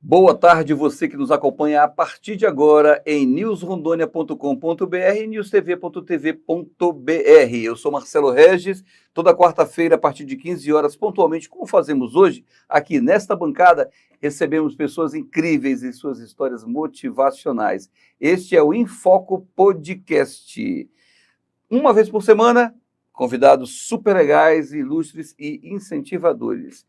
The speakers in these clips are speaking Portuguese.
Boa tarde, você que nos acompanha a partir de agora em newsrondônia.com.br e newstv.tv.br. Eu sou Marcelo Regis, toda quarta-feira, a partir de 15 horas, pontualmente, como fazemos hoje, aqui nesta bancada, recebemos pessoas incríveis e suas histórias motivacionais. Este é o Infoco Podcast. Uma vez por semana, convidados super legais, ilustres e incentivadores.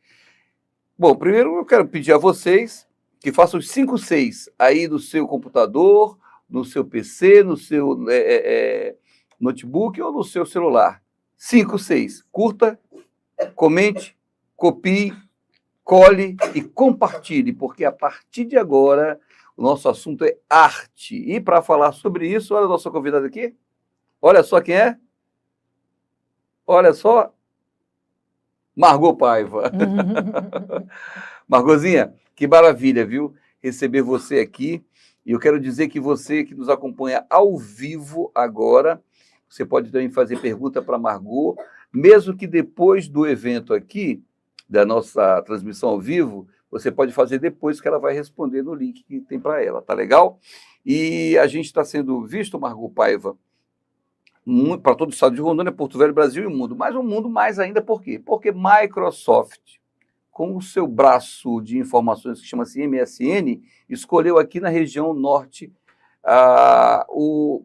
Bom, primeiro eu quero pedir a vocês que façam os 5, 6 aí no seu computador, no seu PC, no seu notebook ou no seu celular. 5, 6. Curta, comente, copie, cole e compartilhe, porque a partir de agora o nosso assunto é arte. E para falar sobre isso, olha a nossa convidada aqui. Olha só quem é. Olha só. Margot Paiva. Margozinha, que maravilha, viu? Receber você aqui. E eu quero dizer que você que nos acompanha ao vivo agora, você pode também fazer pergunta para Margot, mesmo que depois do evento aqui, da nossa transmissão ao vivo, você pode fazer depois que ela vai responder no link que tem para ela, tá legal? E a gente está sendo visto, Margot Paiva, para todo o estado de Rondônia, Porto Velho, Brasil e o mundo. Mas o mundo mais ainda por quê? Porque Microsoft, com o seu braço de informações que chama-se MSN, escolheu aqui na região norte o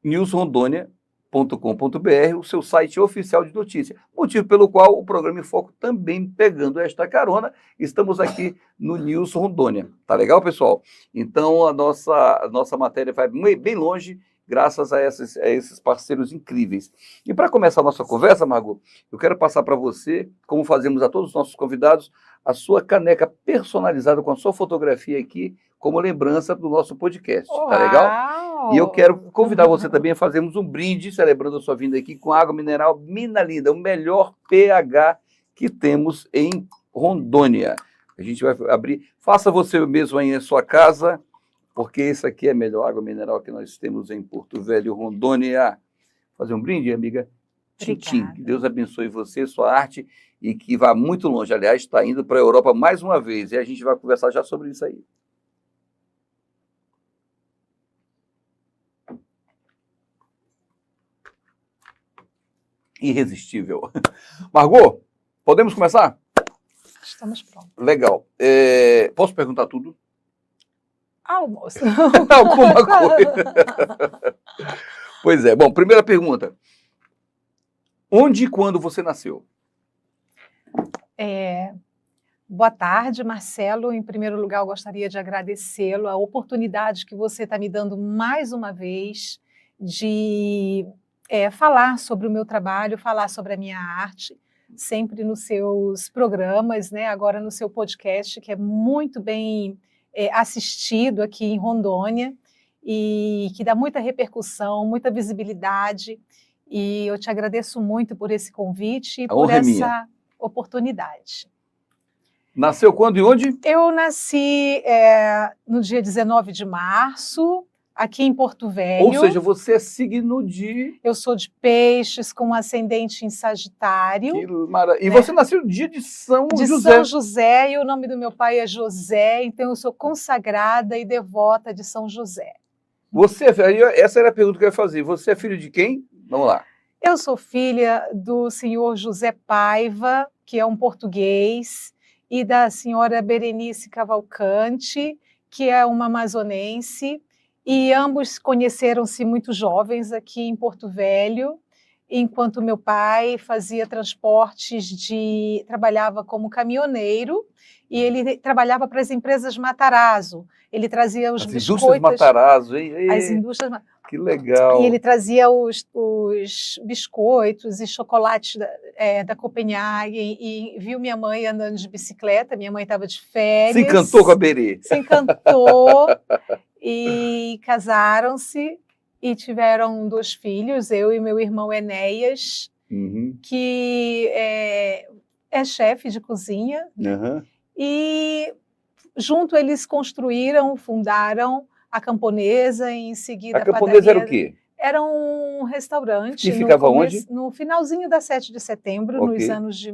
newsrondônia.com.br, o seu site oficial de notícia. Motivo pelo qual o programa Infoco também pegando esta carona, estamos aqui no News Rondônia. Tá legal, pessoal? Então a nossa matéria vai bem longe, graças a esses parceiros incríveis. E para começar a nossa conversa, Margot, eu quero passar para você, como fazemos a todos os nossos convidados, a sua caneca personalizada com a sua fotografia aqui, como lembrança do nosso podcast. Uau! Tá legal? E eu quero convidar você também a fazermos um brinde, celebrando a sua vinda aqui, com água mineral Mina Linda, o melhor pH que temos em Rondônia. A gente vai abrir. Faça você mesmo aí em sua casa, porque esse aqui é a melhor água mineral que nós temos em Porto Velho, Rondônia. Fazer um brinde, amiga? Tchim. Que Deus abençoe você, sua arte, e que vá muito longe. Aliás, está indo para a Europa mais uma vez, e a gente vai conversar já sobre isso aí. Irresistível. Margot, podemos começar? Estamos prontos. Legal. Posso perguntar tudo? Almoço. Alguma coisa. Pois é. Bom, primeira pergunta. Onde e quando você nasceu? Boa tarde, Marcelo. Em primeiro lugar, eu gostaria de agradecê-lo a oportunidade que você está me dando mais uma vez de falar sobre o meu trabalho, falar sobre a minha arte, sempre nos seus programas, né? Agora no seu podcast, que é muito bem assistido aqui em Rondônia e que dá muita repercussão, muita visibilidade, e eu te agradeço muito por esse convite e por essa oportunidade. Nasceu quando e onde? Eu nasci no dia 19 de março, aqui em Porto Velho. Ou seja, você é signo de... Eu sou de Peixes, com ascendente em Sagitário. Que maravilha. E você nasceu no dia de São José. De São José, e o nome do meu pai é José, então eu sou consagrada e devota de São José. Essa era a pergunta que eu ia fazer. Você é filho de quem? Vamos lá. Eu sou filha do senhor José Paiva, que é um português, e da senhora Berenice Cavalcante, que é uma amazonense, e ambos conheceram-se muito jovens aqui em Porto Velho, enquanto meu pai fazia trabalhava como caminhoneiro, e ele trabalhava para as empresas Matarazzo. Ele trazia os biscoitos... Indústrias Matarazzo, hein? As indústrias... Que legal! E ele trazia os biscoitos e chocolates da Copenhague, e viu minha mãe andando de bicicleta, minha mãe estava de férias. Se encantou com a Berê. Se encantou, e casaram-se, e tiveram 2 filhos, eu e meu irmão Enéas, que é chefe de cozinha, e junto eles fundaram a Camponesa, e em seguida a Camponesa era o quê? Era um restaurante. E ficava onde? No finalzinho da 7 de setembro, nos anos de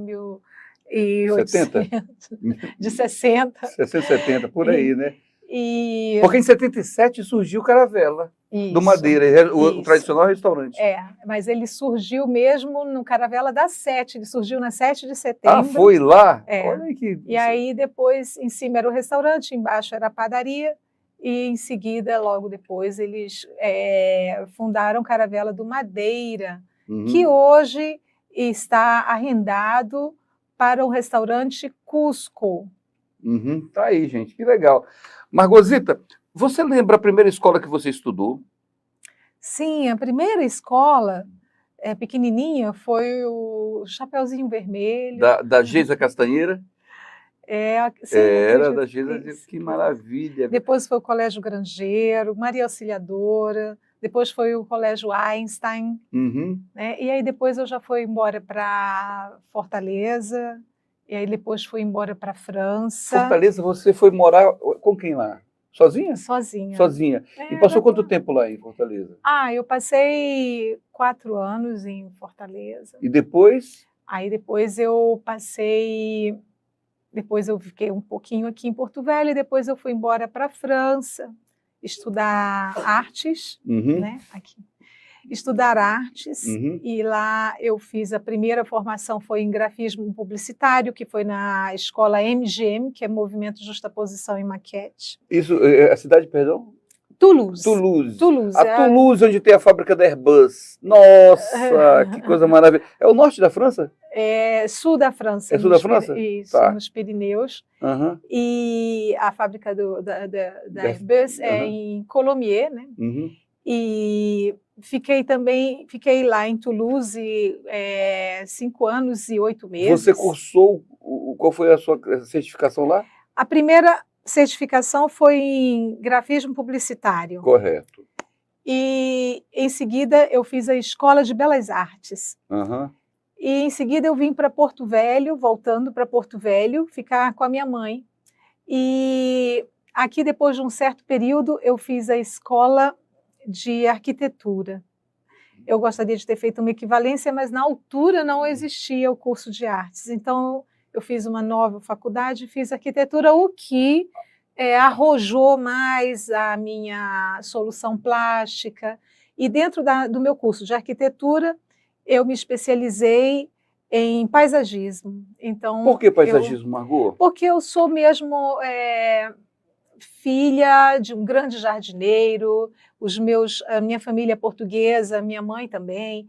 e 70? 800, de 60. 60, 70, por aí, né? E Porque em 77 surgiu Caravela, do isso, Madeira, o isso. tradicional restaurante. Mas ele surgiu mesmo no Caravela da 7, ele surgiu na 7 de Ah, setembro. foi lá? É. Olha aí que... E aí depois, em cima era o restaurante, embaixo era a padaria, e em seguida, logo depois, eles fundaram Caravela do Madeira, que hoje está arrendado para o restaurante Cusco. Tá aí, gente, que legal. Margosita, você lembra a primeira escola que você estudou? Sim, a primeira escola, pequenininha, foi o Chapeuzinho Vermelho. Da Geisa Castanheira? Sim, Era acredito da que Geisa, isso. que maravilha. Depois foi o Colégio Grangeiro, Maria Auxiliadora, depois foi o Colégio Einstein, né? E aí depois eu já fui embora para Fortaleza, e aí depois fui embora para França. Fortaleza, você foi morar com quem lá? Sozinha? Sozinha. Sozinha. E passou quanto tempo lá em Fortaleza? Eu passei 4 anos em Fortaleza. E depois? Aí depois eu passei... Depois eu fiquei um pouquinho aqui em Porto Velho, e depois eu fui embora para a França, estudar artes, né? Aqui. Estudar artes, e lá eu fiz a primeira formação, foi em grafismo publicitário, que foi na escola MGM, que é Movimento Justaposição e Maquete. Isso, a cidade, perdão? Toulouse. Toulouse. A Toulouse, onde tem a fábrica da Airbus. Nossa, que coisa maravilhosa. É o norte da França? É sul da França. É sul da França? Isso, tá. nos Pirineus. E a fábrica da Airbus é em Colomiers, né? E fiquei lá em Toulouse 5 anos e 8 meses. Você cursou, qual foi a sua certificação lá? A primeira certificação foi em grafismo publicitário. Correto. E em seguida eu fiz a Escola de Belas Artes. E em seguida eu vim para Porto Velho, voltando para Porto Velho, ficar com a minha mãe. E aqui, depois de um certo período, eu fiz a Escola de Arquitetura. Eu gostaria de ter feito uma equivalência, mas na altura não existia o curso de artes. Então, eu fiz uma nova faculdade, fiz arquitetura, o que arrojou mais a minha solução plástica. E dentro do meu curso de arquitetura, eu me especializei em paisagismo. Então, por que paisagismo, Margot? Porque eu sou mesmo filha de um grande jardineiro, a minha família é portuguesa, minha mãe também,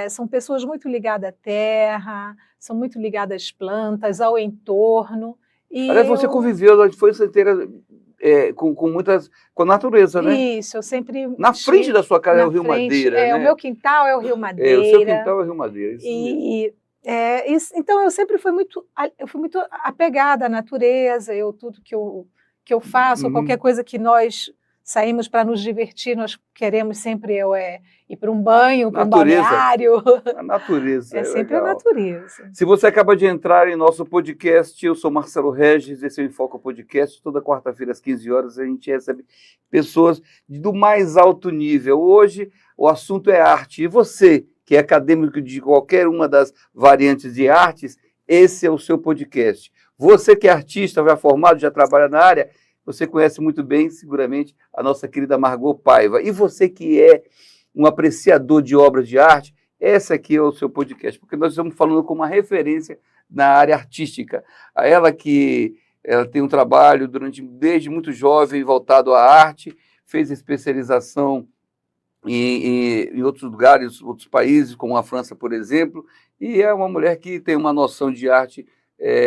são pessoas muito ligadas à terra, são muito ligadas às plantas, ao entorno. Aliás, você conviveu a infância inteira com a natureza, né? Isso, eu sempre... Na frente da sua casa é o Rio Madeira, né? O meu quintal é o Rio Madeira. O seu quintal é o Rio Madeira, isso mesmo. Então, eu sempre fui muito apegada à natureza, tudo que eu faço, qualquer coisa que nós saímos para nos divertir, nós queremos sempre ir para um banho, para um balneário. A natureza. É sempre legal. A natureza. Se você acaba de entrar em nosso podcast, eu sou Marcelo Regis, esse é o Enfoca Podcast. Toda quarta-feira, às 15 horas, a gente recebe pessoas do mais alto nível. Hoje, o assunto é arte. E você, que é acadêmico de qualquer uma das variantes de artes, esse é o seu podcast. Você que é artista, já formado, já trabalha na área, você conhece muito bem, seguramente, a nossa querida Margot Paiva. E você que é um apreciador de obras de arte, esse aqui é o seu podcast, porque nós estamos falando com uma referência na área artística. Ela tem um trabalho desde muito jovem voltado à arte, fez especialização em outros lugares, outros países, como a França, por exemplo, e é uma mulher que tem uma noção de arte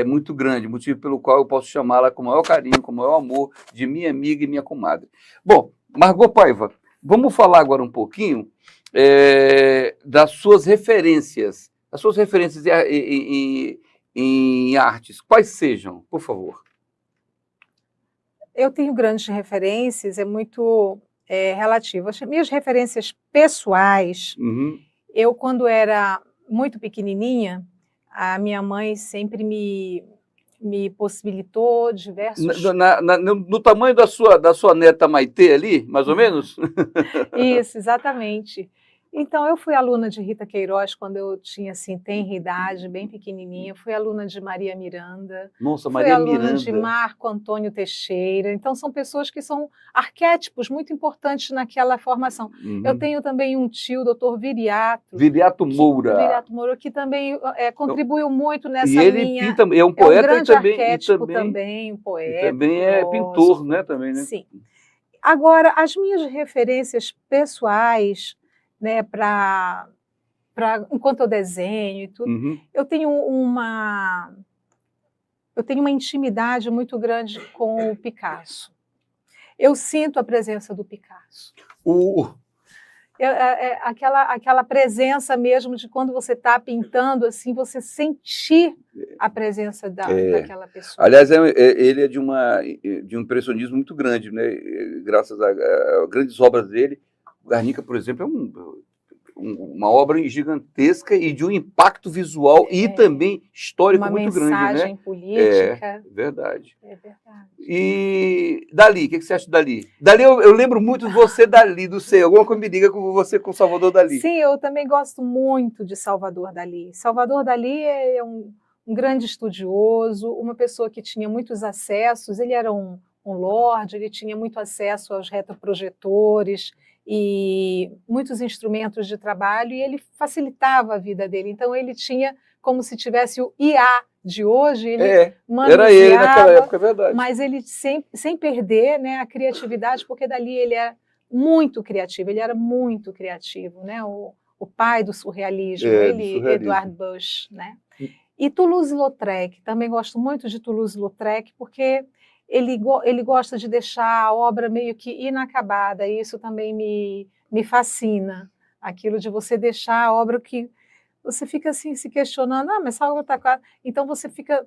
muito grande, motivo pelo qual eu posso chamá-la com o maior carinho, com o maior amor, de minha amiga e minha comadre. Bom, Margot Paiva, vamos falar agora um pouquinho das suas referências, em artes, quais sejam, por favor? Eu tenho grandes referências, é muito relativo. As minhas referências pessoais, eu, quando era muito pequenininha, a minha mãe sempre me possibilitou diversos... No tamanho da sua neta Maitê ali, mais ou menos? Isso, exatamente. Então, eu fui aluna de Rita Queiroz quando eu tinha, assim, tenra idade, bem pequenininha. Fui aluna de Maria Miranda. Nossa, Fui Maria aluna de Miranda. Marco Antônio Teixeira. Então, são pessoas que são arquétipos muito importantes naquela formação. Eu Uhum. tenho também um tio, doutor Viriato Moura. Que também contribuiu muito E nessa ele linha. pinta, é um É um poeta grande arquétipo também, um e poeta, também é pintor, filósofo. né? Também, né? Sim. Agora, as minhas referências pessoais, né, enquanto eu desenho e tudo, Uhum. eu tenho uma intimidade muito grande com o Picasso. Eu sinto a presença do Picasso. O, Aquela presença mesmo de quando você está pintando, assim, você sentir a presença daquela pessoa. aliás, ele é de um impressionismo muito grande, né? Graças a grandes obras dele. O Guernica, por exemplo, é uma obra gigantesca e de um impacto visual e também histórico muito grande, né? Uma mensagem política. É verdade. É verdade. E Dalí, o que você acha de Dalí? Dalí, eu lembro muito de você, Dalí, do seu. Alguma coisa me diga com você, com Salvador Dalí. Sim, eu também gosto muito de Salvador Dalí. Salvador Dalí é um grande estudioso, uma pessoa que tinha muitos acessos. Ele era um lorde, ele tinha muito acesso aos retroprojetores e muitos instrumentos de trabalho, e ele facilitava a vida dele. Então, ele tinha como se tivesse o IA de hoje, ele era ele naquela época, é verdade. mas ele sem perder, né, a criatividade, porque Dalí ele era muito criativo, né? O pai do surrealismo, Edouard Bush, né? E Toulouse-Lautrec, também gosto muito de Toulouse-Lautrec, porque ele gosta de deixar a obra meio que inacabada, e isso também me fascina, aquilo de você deixar a obra que você fica assim se questionando, mas essa obra está quase... Então você fica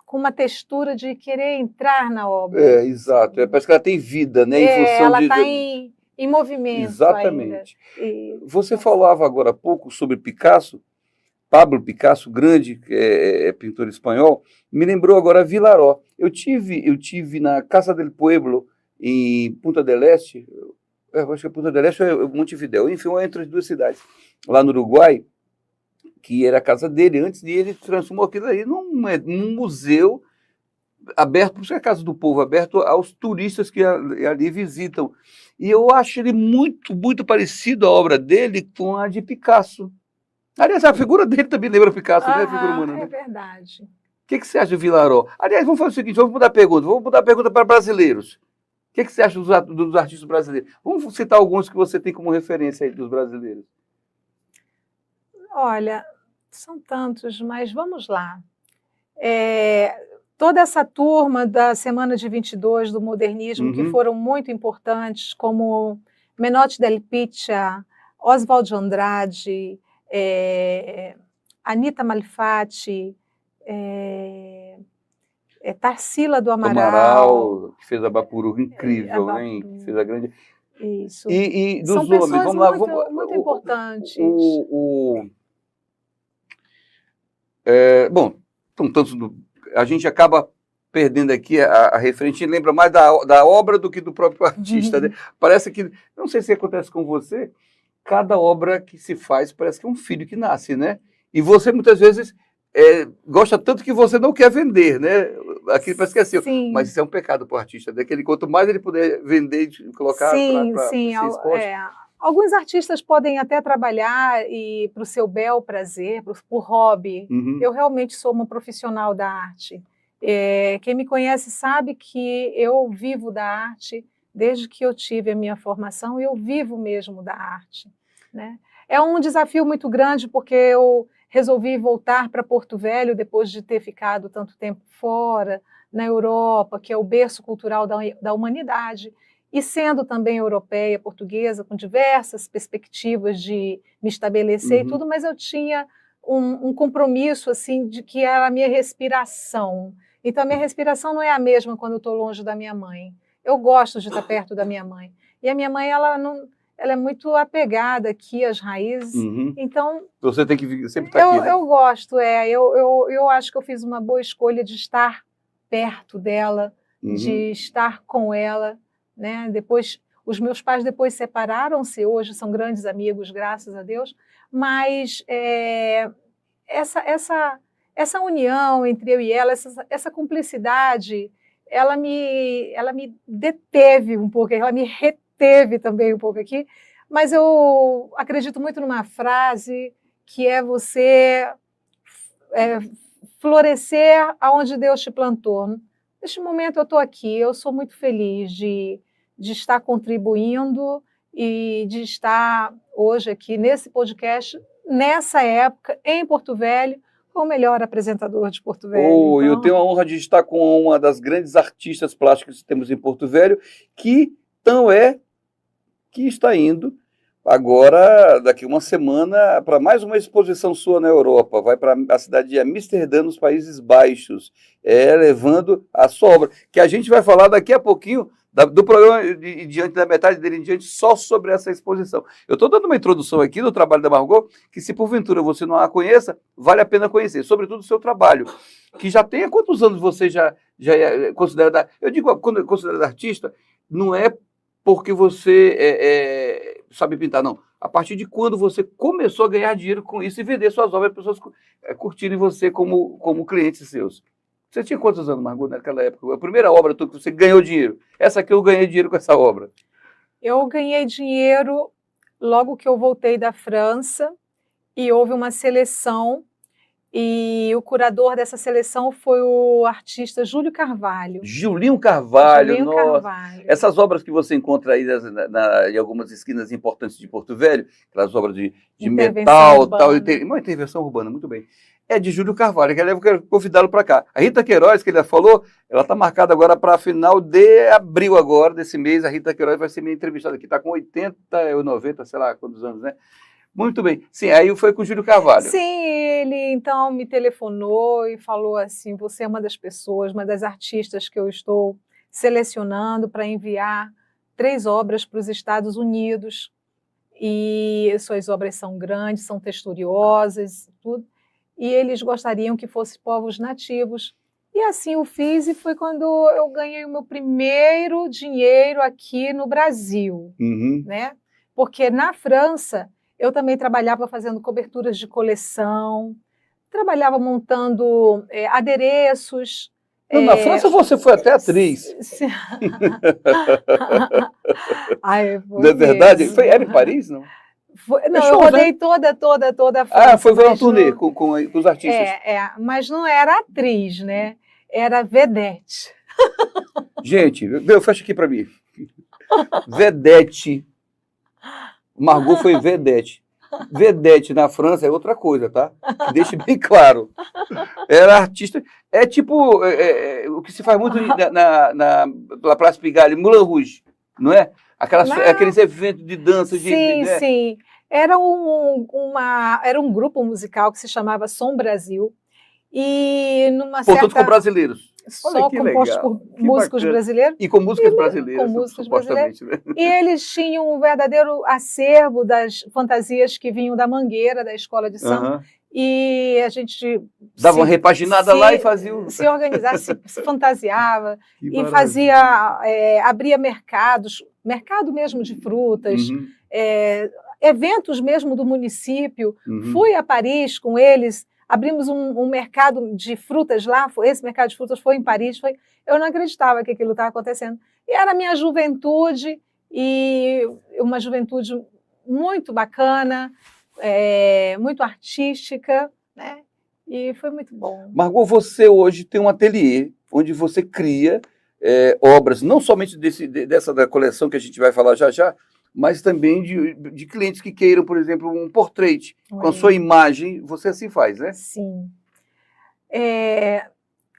com uma textura de querer entrar na obra. Exato. Parece que ela tem vida, né? Em função ela está em movimento. Exatamente. Ainda. Você falava agora há pouco sobre Picasso, Pablo Picasso, grande pintor espanhol, me lembrou agora Vilaró. Eu tive na Casa del Pueblo, em Punta del Este, acho que é Punta del Este ou Montevidéu, enfim, entre as duas cidades, lá no Uruguai, que era a casa dele, antes de ele transformou aquilo aí num museu aberto, por isso é a Casa do Povo, aberto aos turistas que ali visitam. E eu acho ele muito, muito parecido, a obra dele, com a de Picasso. Aliás, a figura dele também lembra Picasso, né? A figura humana, né? É verdade. O que você acha do Vilaró? Aliás, vamos fazer o seguinte, vamos mudar a pergunta para brasileiros. O que você acha dos artistas brasileiros? Vamos citar alguns que você tem como referência aí dos brasileiros. Olha, são tantos, mas vamos lá. Toda essa turma da Semana de 22 do modernismo, que foram muito importantes, como Menotti del Picha, Oswald de Andrade, Anita Malfatti, Tarsila do Amaral, que fez a Bapuru, incrível, né? Que fez a grande... Isso. E dos são homens, pessoas vamos lá. muito importantes. Bom, são tantos... A gente acaba perdendo aqui a referência, a gente lembra mais da obra do que do próprio artista, né? Parece que, não sei se acontece com você, cada obra que se faz parece que é um filho que nasce, né? E você muitas vezes gosta tanto que você não quer vender, né? Aquilo parece que é seu. Sim. Mas isso é um pecado para o artista, né? Que quanto mais ele puder vender e colocar para ser exposto. Alguns artistas podem até trabalhar para o seu bel prazer, por hobby. Eu realmente sou uma profissional da arte. Quem me conhece sabe que eu vivo da arte desde que eu tive a minha formação, e eu vivo mesmo da arte, né? É um desafio muito grande, porque eu resolvi voltar para Porto Velho depois de ter ficado tanto tempo fora, na Europa, que é o berço cultural da humanidade, e sendo também europeia, portuguesa, com diversas perspectivas de me estabelecer e tudo, mas eu tinha um compromisso assim, de que era a minha respiração. Então, a minha respiração não é a mesma quando eu estou longe da minha mãe. Eu gosto de estar perto da minha mãe. E a minha mãe, ela é muito apegada aqui às raízes. Então, você tem que sempre estar aqui, né? Eu gosto, eu acho que eu fiz uma boa escolha de estar perto dela, de estar com ela, né? Depois, Os meus pais depois separaram-se, hoje são grandes amigos, graças a Deus, mas essa união entre eu e ela, essa cumplicidade, ela me deteve um pouco, ela me reteve também um pouco aqui, mas eu acredito muito numa frase que é você florescer aonde Deus te plantou. Neste momento eu estou aqui, eu sou muito feliz de estar contribuindo e de estar hoje aqui nesse podcast, nessa época, em Porto Velho, com o melhor apresentador de Porto Velho. Oh, então... Eu tenho a honra de estar com uma das grandes artistas plásticas que temos em Porto Velho, que está indo agora, daqui uma semana, para mais uma exposição sua na Europa. Vai para a cidade de Amsterdã, nos Países Baixos, levando a sua obra, que a gente vai falar daqui a pouquinho do programa, diante da metade dele em diante, só sobre essa exposição. Eu estou dando uma introdução aqui do trabalho da Margot, que se porventura você não a conheça, vale a pena conhecer, sobretudo o seu trabalho, que já tem há quantos anos você já é considerada... Eu digo, quando é considerada artista, não é porque você sabe pintar, não. A partir de quando você começou a ganhar dinheiro com isso e vender suas obras, as pessoas curtirem você como clientes seus. Você tinha quantos anos, Margot, naquela época? A primeira obra que você ganhou dinheiro. Essa aqui eu ganhei dinheiro com essa obra. Eu ganhei dinheiro logo que eu voltei da França e houve uma seleção e o curador dessa seleção foi o artista Júlio Carvalho. Julinho Carvalho, Julinho nossa. Carvalho. Essas obras que você encontra aí em algumas esquinas importantes de Porto Velho, aquelas obras de metal, tal, uma intervenção urbana, muito bem. É de Júlio Carvalho, que eu quero convidá-lo para cá. A Rita Queiroz, que ele falou, ela está marcada agora para final de abril agora, desse mês. A Rita Queiroz vai ser minha entrevistada aqui, está com 80 ou 90, sei lá quantos anos, né? Muito bem. Sim, aí foi com o Júlio Carvalho. Sim, ele então me telefonou e falou assim, você é uma das pessoas, uma das artistas que eu estou selecionando para enviar 3 obras para os Estados Unidos. E suas obras são grandes, são texturiosas, tudo. E eles gostariam que fossem povos nativos. E assim eu fiz, e foi quando eu ganhei o meu primeiro dinheiro aqui no Brasil, né? Porque na França eu também trabalhava fazendo coberturas de coleção, trabalhava montando adereços. Na França você foi até atriz. Ai, não é verdade? Era em Paris, não? Não, eu rodei toda a França. Ah, foi uma turnê com os artistas. Mas não era atriz, né? Era vedete. Gente, fecha aqui para mim. Vedete. Margot foi vedete. Vedete na França é outra coisa, tá? Deixe bem claro. Era artista. É tipo o que se faz muito na Place Pigalle, Moulin Rouge, não é? Aqueles eventos de dança. Sim. Era um grupo musical que se chamava Som Brasil. E Portanto, com brasileiros. Só composto por músicos brasileiros. E com músicas brasileiras. Com músicas brasileiras. Né? E eles tinham um verdadeiro acervo das fantasias que vinham da Mangueira, da escola de samba. E a gente dava uma repaginada lá e fazia se organizava, se fantasiava e fazia, abria mercados, mercado mesmo de frutas, eventos mesmo do município. Fui a Paris com eles, abrimos um mercado de frutas lá, esse mercado de frutas foi em Paris, eu não acreditava que aquilo estava acontecendo. E era a minha juventude, e uma juventude muito bacana, muito artística, né? E foi muito bom. Margot, você hoje tem um ateliê onde você cria obras, não somente dessa da coleção que a gente vai falar já, mas também de clientes que queiram, por exemplo, um portrait com a sua imagem. Você assim faz, né? Sim.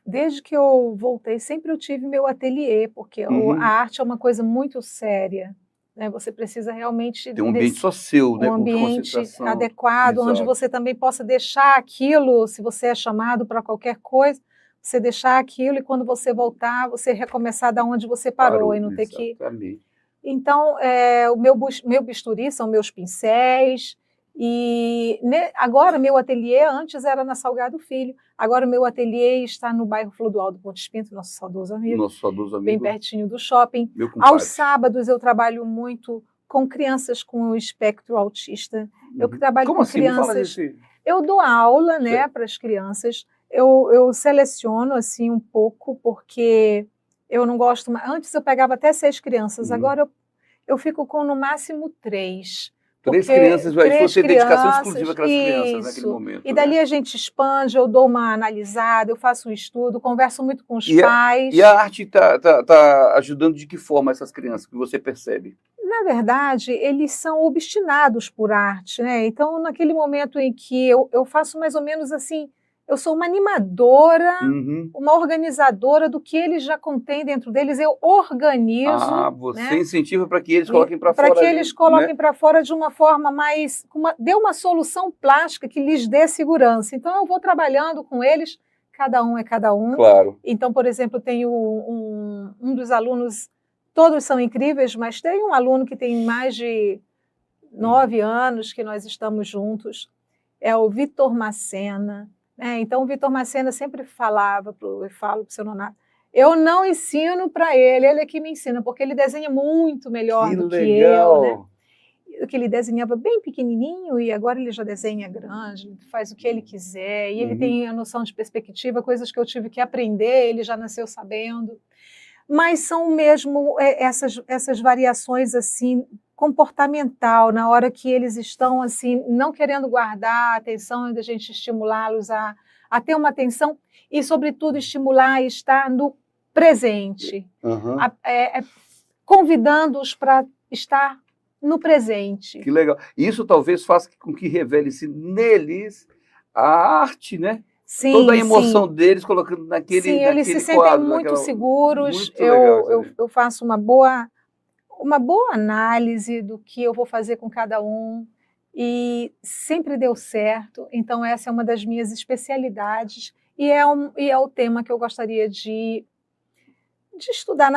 Desde que eu voltei, sempre eu tive meu ateliê, porque a arte é uma coisa muito séria. Né? Você precisa realmente ter um ambiente só seu, né? Um ambiente adequado, onde você também possa deixar aquilo, se você é chamado para qualquer coisa, você deixar aquilo e quando você voltar, você recomeçar da onde você parou e não ter que... Então, o meu bisturi são meus pincéis Agora, meu ateliê, antes era na Salgado Filho, agora o meu ateliê está no bairro Flodoal do Ponte Espinto, nosso saudoso amigo, bem pertinho do shopping. Meu compadre. Aos sábados eu trabalho muito com crianças com o espectro autista. Eu trabalho Como com assim? Me fala crianças. disso. Eu dou aula, né, para as crianças. Eu seleciono assim um pouco, porque eu não gosto. Antes eu pegava até 6 crianças, agora eu fico com no máximo 3. 3 crianças, vai você ter dedicação exclusiva para as crianças naquele momento. E dali a gente expande, eu dou uma analisada, eu faço um estudo, converso muito com os pais. E a arte tá ajudando de que forma essas crianças, que você percebe? Na verdade, eles são obstinados por arte, né? Então, naquele momento em que eu faço mais ou menos assim, eu sou uma animadora, uma organizadora do que eles já contêm dentro deles, eu organizo. Você incentiva para que eles coloquem para fora. Para que eles coloquem para fora de uma forma mais... dê uma solução plástica que lhes dê segurança. Então, eu vou trabalhando com eles, cada um é cada um. Claro. Então, por exemplo, tenho um dos alunos, todos são incríveis, mas tem um aluno que tem mais de 9 anos que nós estamos juntos, é o Vitor Macena. Então, o Vitor Macena sempre falava, eu falo para o seu Nonato, eu não ensino para ele é que me ensina, porque ele desenha muito melhor do que eu, né? Que ele desenhava bem pequenininho e agora ele já desenha grande, faz o que ele quiser, e ele tem a noção de perspectiva, coisas que eu tive que aprender, ele já nasceu sabendo. Mas são mesmo essas variações assim, comportamental, na hora que eles estão assim, não querendo guardar a atenção, da gente estimulá-los a ter uma atenção e, sobretudo, estimular a estar no presente, convidando-os para estar no presente. Que legal. Isso talvez faça com que revele-se neles a arte, né? Sim, toda a emoção deles colocando naquele quadro. Sim, eles se sentem muito seguros. Eu faço uma boa análise do que eu vou fazer com cada um e sempre deu certo. Então, essa é uma das minhas especialidades e é o tema que eu gostaria de estudar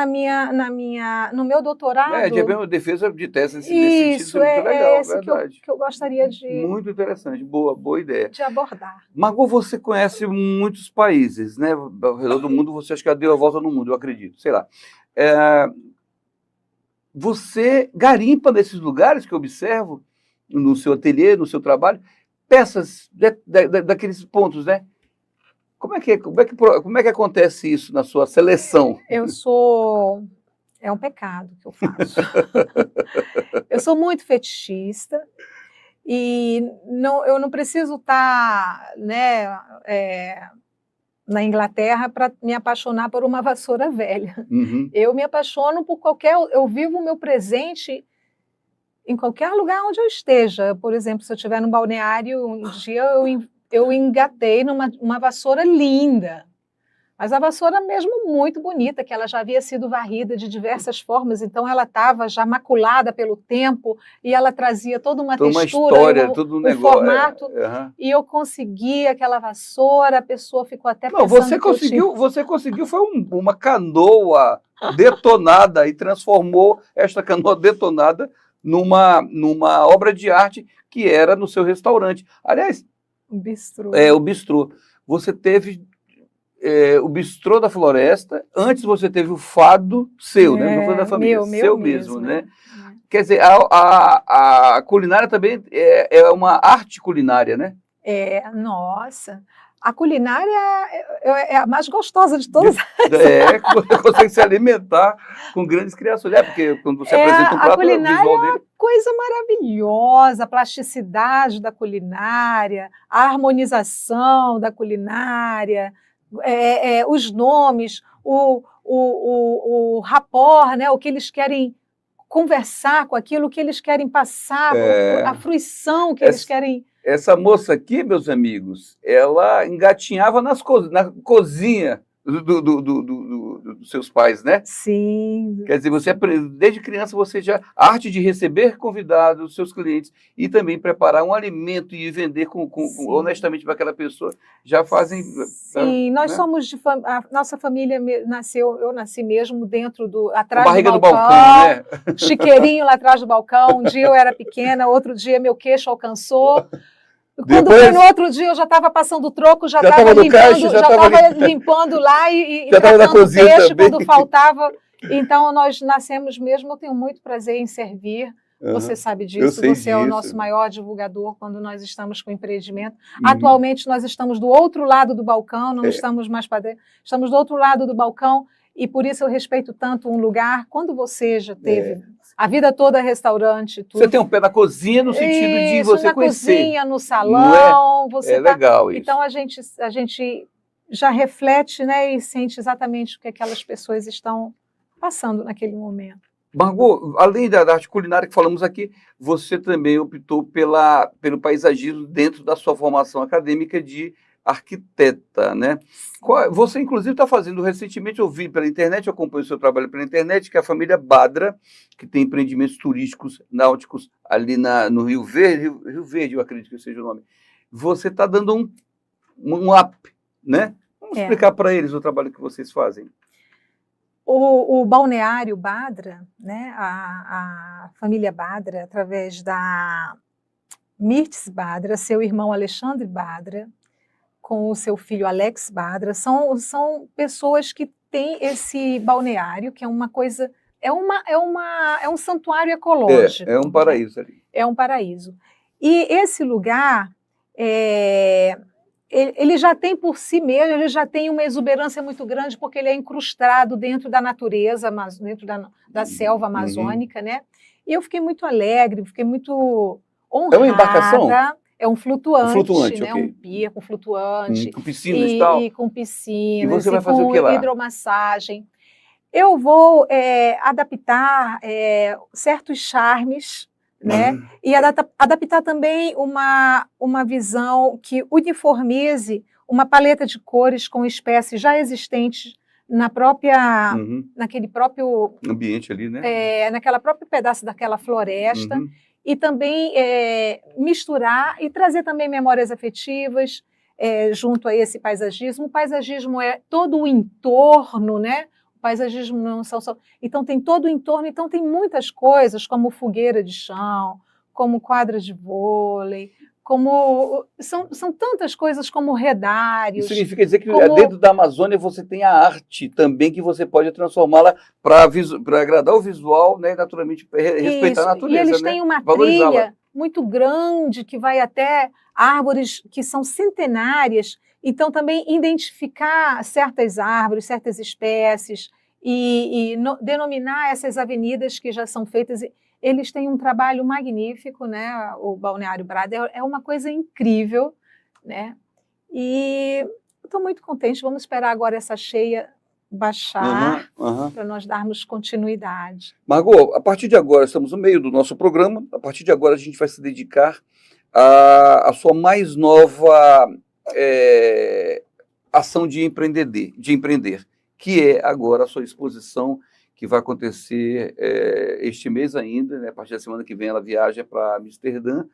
no meu doutorado. De uma defesa de tese nesse sentido, muito legal, esse verdade. que eu gostaria de... Muito interessante, boa ideia. De abordar. Margot, você conhece muitos países, né? Ao redor do mundo, você acha que já deu a volta no mundo, eu acredito, sei lá. Você garimpa nesses lugares que eu observo, no seu ateliê, no seu trabalho, peças daqueles pontos, né? Como é que acontece isso na sua seleção? É um pecado que eu faço. Eu sou muito fetichista e eu não preciso estar, né, na Inglaterra para me apaixonar por uma vassoura velha. Eu me apaixono por eu vivo o meu presente em qualquer lugar onde eu esteja. Por exemplo, se eu estiver no balneário, um dia eu engatei numa vassoura linda, mas a vassoura mesmo muito bonita, que ela já havia sido varrida de diversas formas, então ela estava já maculada pelo tempo e ela trazia toda uma textura, história, todo um negócio, formato, e eu consegui aquela vassoura, a pessoa ficou até pensando... Você conseguiu, foi uma canoa detonada e transformou esta canoa detonada numa obra de arte que era no seu restaurante. Aliás, o bistrô. O bistrô. Você teve o bistrô da Floresta, antes você teve o fado seu, né? Não foi da família, seu mesmo, né? Quer dizer, a culinária também é uma arte culinária, né? Nossa. A culinária é a mais gostosa de todas. Você consegue se alimentar com grandes criações. Porque quando você apresenta um prato, a culinária é uma coisa maravilhosa, a plasticidade da culinária, a harmonização da culinária, os nomes, o rapport, né, o que eles querem conversar com aquilo, o que eles querem passar, a fruição que eles querem... Essa moça aqui, meus amigos, ela engatinhava na cozinha dos seus pais, né? Sim. Quer dizer, desde criança você já a arte de receber convidados, seus clientes e também preparar um alimento e vender honestamente para aquela pessoa já fazem. Sim, nós né? somos a nossa família nasceu, eu nasci mesmo dentro A atrás barriga do do balcão, né? chiqueirinho lá atrás do balcão. Um dia eu era pequena, outro dia meu queixo alcançou. Quando Depois, foi no outro dia, eu já estava passando o troco, já estava limpando, limpando lá e já estava na cozinha peixe também. quando faltava. Então, nós nascemos mesmo. Eu tenho muito prazer em servir. Você sabe disso, você é o nosso maior divulgador quando nós estamos com empreendimento. Atualmente, nós estamos do outro lado do balcão, não estamos mais para dentro, estamos do outro lado do balcão, e por isso eu respeito tanto um lugar. Quando você já teve a vida toda restaurante, tudo. Você tem um pé na cozinha no sentido de você na conhecer. Cozinha, no salão, você legal isso. Então a gente já reflete, né, e sente exatamente o que aquelas pessoas estão passando naquele momento. Margot, além da arte culinária que falamos aqui, você também optou pelo paisagismo dentro da sua formação acadêmica de arquiteta, né? Você, inclusive, está fazendo recentemente, eu vi pela internet, eu acompanho o seu trabalho pela internet, que é a família Badra, que tem empreendimentos turísticos náuticos ali no Rio Verde, Rio Verde, eu acredito que seja o nome. Você está dando um up, né? Vamos explicar para eles o trabalho que vocês fazem. O balneário Badra, né, a família Badra, através da Mirtes Badra, seu irmão Alexandre Badra, com o seu filho Alex Badra, são pessoas que têm esse balneário, que é uma coisa, é um santuário ecológico. É um paraíso ali. É um paraíso. E esse lugar, ele já tem por si mesmo, ele já tem uma exuberância muito grande, porque ele é incrustado dentro da natureza, dentro da selva amazônica, né? E eu fiquei muito alegre, fiquei muito honrada. É uma embarcação? É um flutuante, né? Okay. Um pier com flutuante. Com piscinas e tal? E com piscinas. E você vai fazer o que lá? Hidromassagem. Eu vou adaptar certos charmes, né? E adaptar também uma visão que uniformize uma paleta de cores com espécies já existentes naquele próprio ambiente ali, né? Naquela própria pedaço daquela floresta, e também misturar e trazer também memórias afetivas junto a esse paisagismo. O paisagismo é todo o entorno, né? Paisagismo não são só... Então, tem todo o entorno, então tem muitas coisas, como fogueira de chão, como quadra de vôlei, como... São tantas coisas como redários. Isso significa dizer que dentro da Amazônia você tem a arte também, que você pode transformá-la para agradar o visual, né, e naturalmente respeitar a natureza. E eles têm uma trilha muito grande, que vai até árvores que são centenárias. Então, também identificar certas árvores, certas espécies e denominar essas avenidas que já são feitas. Eles têm um trabalho magnífico, né? O Balneário Badra é uma coisa incrível, né? E estou muito contente. Vamos esperar agora essa cheia baixar para nós darmos continuidade. Margot, a partir de agora, estamos no meio do nosso programa, a partir de agora a gente vai se dedicar à sua mais nova... ação de empreender, que é agora a sua exposição, que vai acontecer este mês ainda, né? A partir da semana que vem ela viaja para Amsterdã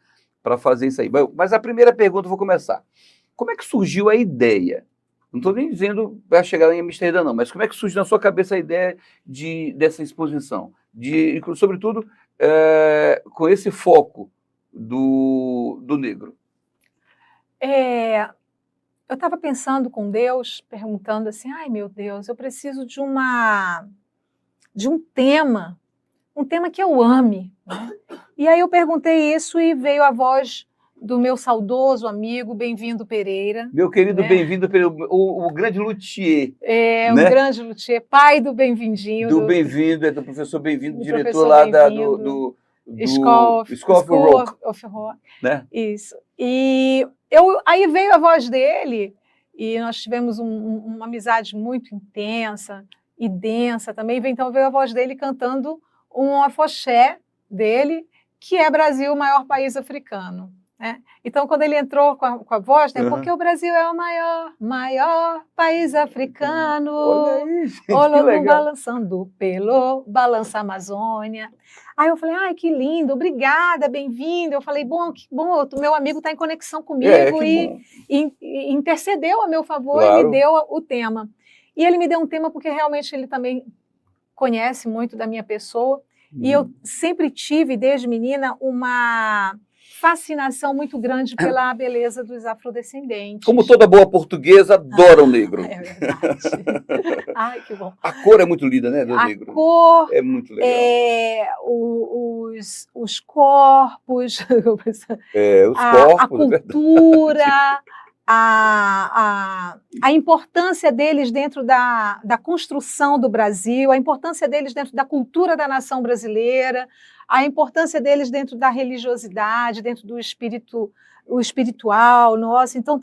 para fazer isso aí. Mas a primeira pergunta eu vou começar. Como é que surgiu a ideia? Não estou nem dizendo para chegar em Amsterdã, não, mas como é que surgiu na sua cabeça a ideia dessa exposição? Sobretudo, com esse foco do negro. Eu estava pensando com Deus, perguntando assim, ai meu Deus, eu preciso de um tema que eu ame, né? E aí eu perguntei isso e veio a voz do meu saudoso amigo Bem-vindo Pereira. Meu querido, né? Bem-vindo Pereira, o grande luthier. Né? O grande luthier, pai do Bem-vindinho. Do Bem-vindo, do professor Bem-vindo, diretor lá do School of Rock. Né? Isso. E aí veio a voz dele e nós tivemos uma amizade muito intensa e densa também. Então veio a voz dele cantando um afoxé dele, que é Brasil, o maior país africano. né? Então, quando ele entrou com a voz, né? Aham. Porque o Brasil é o maior país africano. Olha aí, gente, que Olodum legal. balançando pelo balança Amazônia. Aí eu falei, ai, que lindo, obrigada, bem-vindo. Eu falei, bom, que bom, o meu amigo está em conexão comigo Que bom. e intercedeu a meu favor e Claro. me deu o tema. E ele me deu um tema porque realmente ele também conhece muito da minha pessoa. E eu sempre tive, desde menina, uma fascinação muito grande pela beleza dos afrodescendentes. Como toda boa portuguesa, adora o negro. É verdade. Ai, que bom. A cor é muito linda, né, do negro? A cor, É muito legal. os corpos, Os a corpos, é verdade. cultura, a importância deles dentro da construção do Brasil, a importância deles dentro da cultura da nação brasileira, a importância deles dentro da religiosidade, dentro do espírito, o espiritual nosso. Então,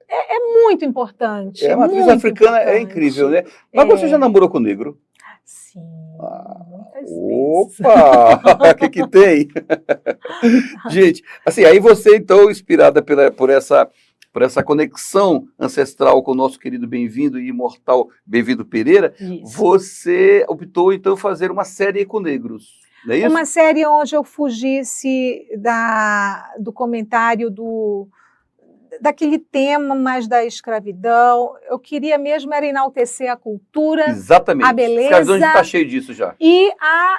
é muito importante. A matriz africana é incrível, né? Mas você já namorou com negro? Sim, muitas vezes. Opa! O que tem? Gente, assim, aí você, então, inspirada por essa conexão ancestral com o nosso querido bem-vindo e imortal Bem-vindo Pereira, Isso. você optou, então, fazer uma série com negros. Não é isso? Uma série onde eu fugisse do comentário daquele tema mais da escravidão. Eu queria mesmo era enaltecer a cultura, Exatamente. a beleza. Escravidão a gente está cheio disso já. E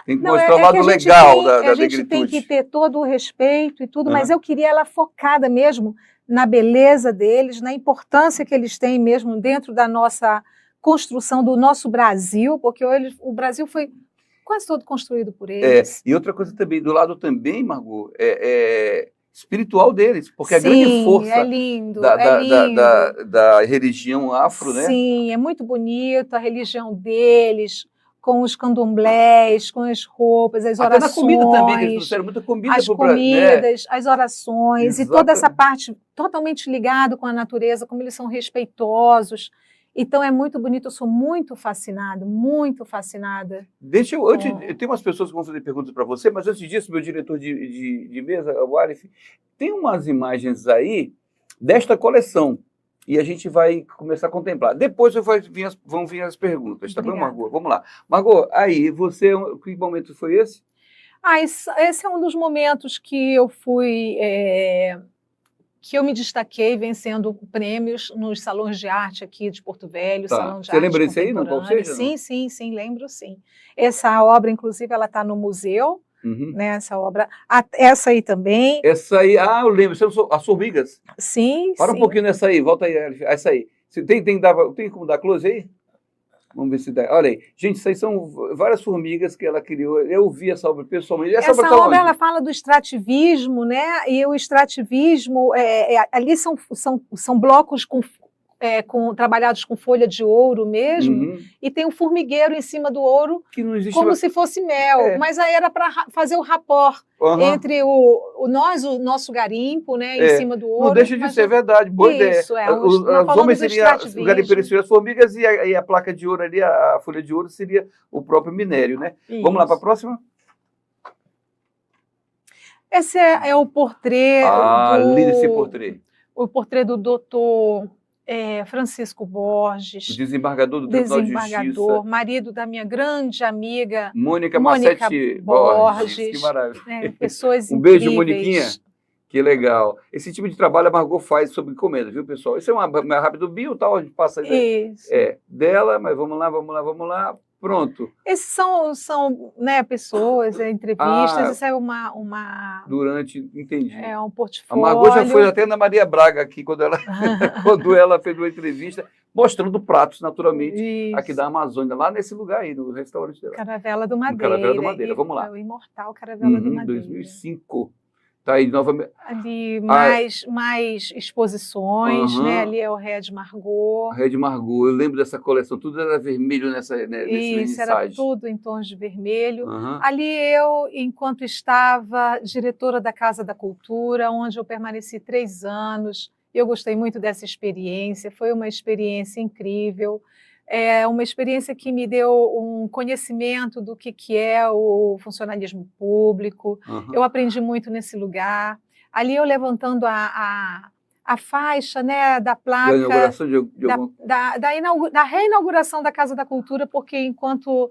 tem que mostrar o lado legal da negritude. A gente tem que ter todo o respeito e tudo, mas eu queria ela focada mesmo na beleza deles, na importância que eles têm mesmo dentro da nossa construção do nosso Brasil, porque o Brasil foi quase todo construído por eles. E outra coisa também, do lado também, Margot, espiritual deles, porque a grande força é lindo, da religião afro, né? Sim, é muito bonito a religião deles, com os candomblés, com as roupas, as orações. Até na comida também, que eles trouxeram muita comida as pro Brasil, comidas, as orações, Exatamente. E toda essa parte totalmente ligada com a natureza, como eles são respeitosos. Então é muito bonito, eu sou muito fascinada, muito fascinada. Eu tenho umas pessoas que vão fazer perguntas para você, mas antes disso, meu diretor de mesa, o Arif, tem umas imagens aí desta coleção e a gente vai começar a contemplar. Depois vão vir as perguntas, tá bom, Margot? Vamos lá. Margot, aí, que momento foi esse? Esse é um dos momentos que eu fui... que eu me destaquei vencendo prêmios nos salões de arte aqui de Porto Velho, Salão de Você Arte lembra desse aí, não? Qual seja? Sim, lembro sim. Essa obra, inclusive, ela está no museu, né, essa obra. Essa aí também. Essa aí, eu lembro, as formigas. Sim, Para um pouquinho nessa aí, volta aí, essa aí. Tem como dar close aí? Vamos ver se dá. Olha aí. Gente, isso aí são várias formigas que ela criou. Eu vi essa obra pessoalmente. Essa obra ela fala do extrativismo, né? E o extrativismo, ali são blocos trabalhados com folha de ouro mesmo, e tem um formigueiro em cima do ouro, que não existe como se fosse mel, mas aí era para fazer o rapport entre o nosso garimpo, né, em cima do ouro. Não deixa de ser verdade, boa ideia. Os homens seriam o garimpeiro seriam as formigas e a placa de ouro ali, a folha de ouro seria o próprio minério, né? Isso. Vamos lá para a próxima? Esse é o portrê. Lindo esse portrê. O portrê do doutor Francisco Borges, desembargador do Tribunal de Justiça, marido da minha grande amiga Mônica Massetti Borges. Que maravilha. Pessoas incríveis. Beijo, Moniquinha. Que legal. Esse tipo de trabalho a Margot faz sob encomenda, viu, pessoal? Isso é uma rápido bio, tal, a gente passa dela, mas vamos lá. Pronto. Esses são né, pessoas, entrevistas, isso é uma... Entendi. É um portfólio. A Margot já foi até na Maria Braga aqui, quando ela fez uma entrevista, mostrando pratos, naturalmente, aqui da Amazônia, lá nesse lugar aí, no restaurante dela. Caravela do Madeira. Caravela do Madeira, vamos lá. O imortal Caravela do Madeira. 2005. Tá aí novamente. Ali mais exposições, né? Ali é o Red Margot. Red Margot, eu lembro dessa coleção, tudo era vermelho nesse Isso, era tudo em tons de vermelho. Ali eu, enquanto estava diretora da Casa da Cultura, onde eu permaneci 3 anos, eu gostei muito dessa experiência, foi uma experiência incrível. É uma experiência que me deu um conhecimento do que é o funcionalismo público. Eu aprendi muito nesse lugar. ali eu levantando a faixa, né, da placa Da inauguração de algum... da reinauguração da Casa da Cultura, porque enquanto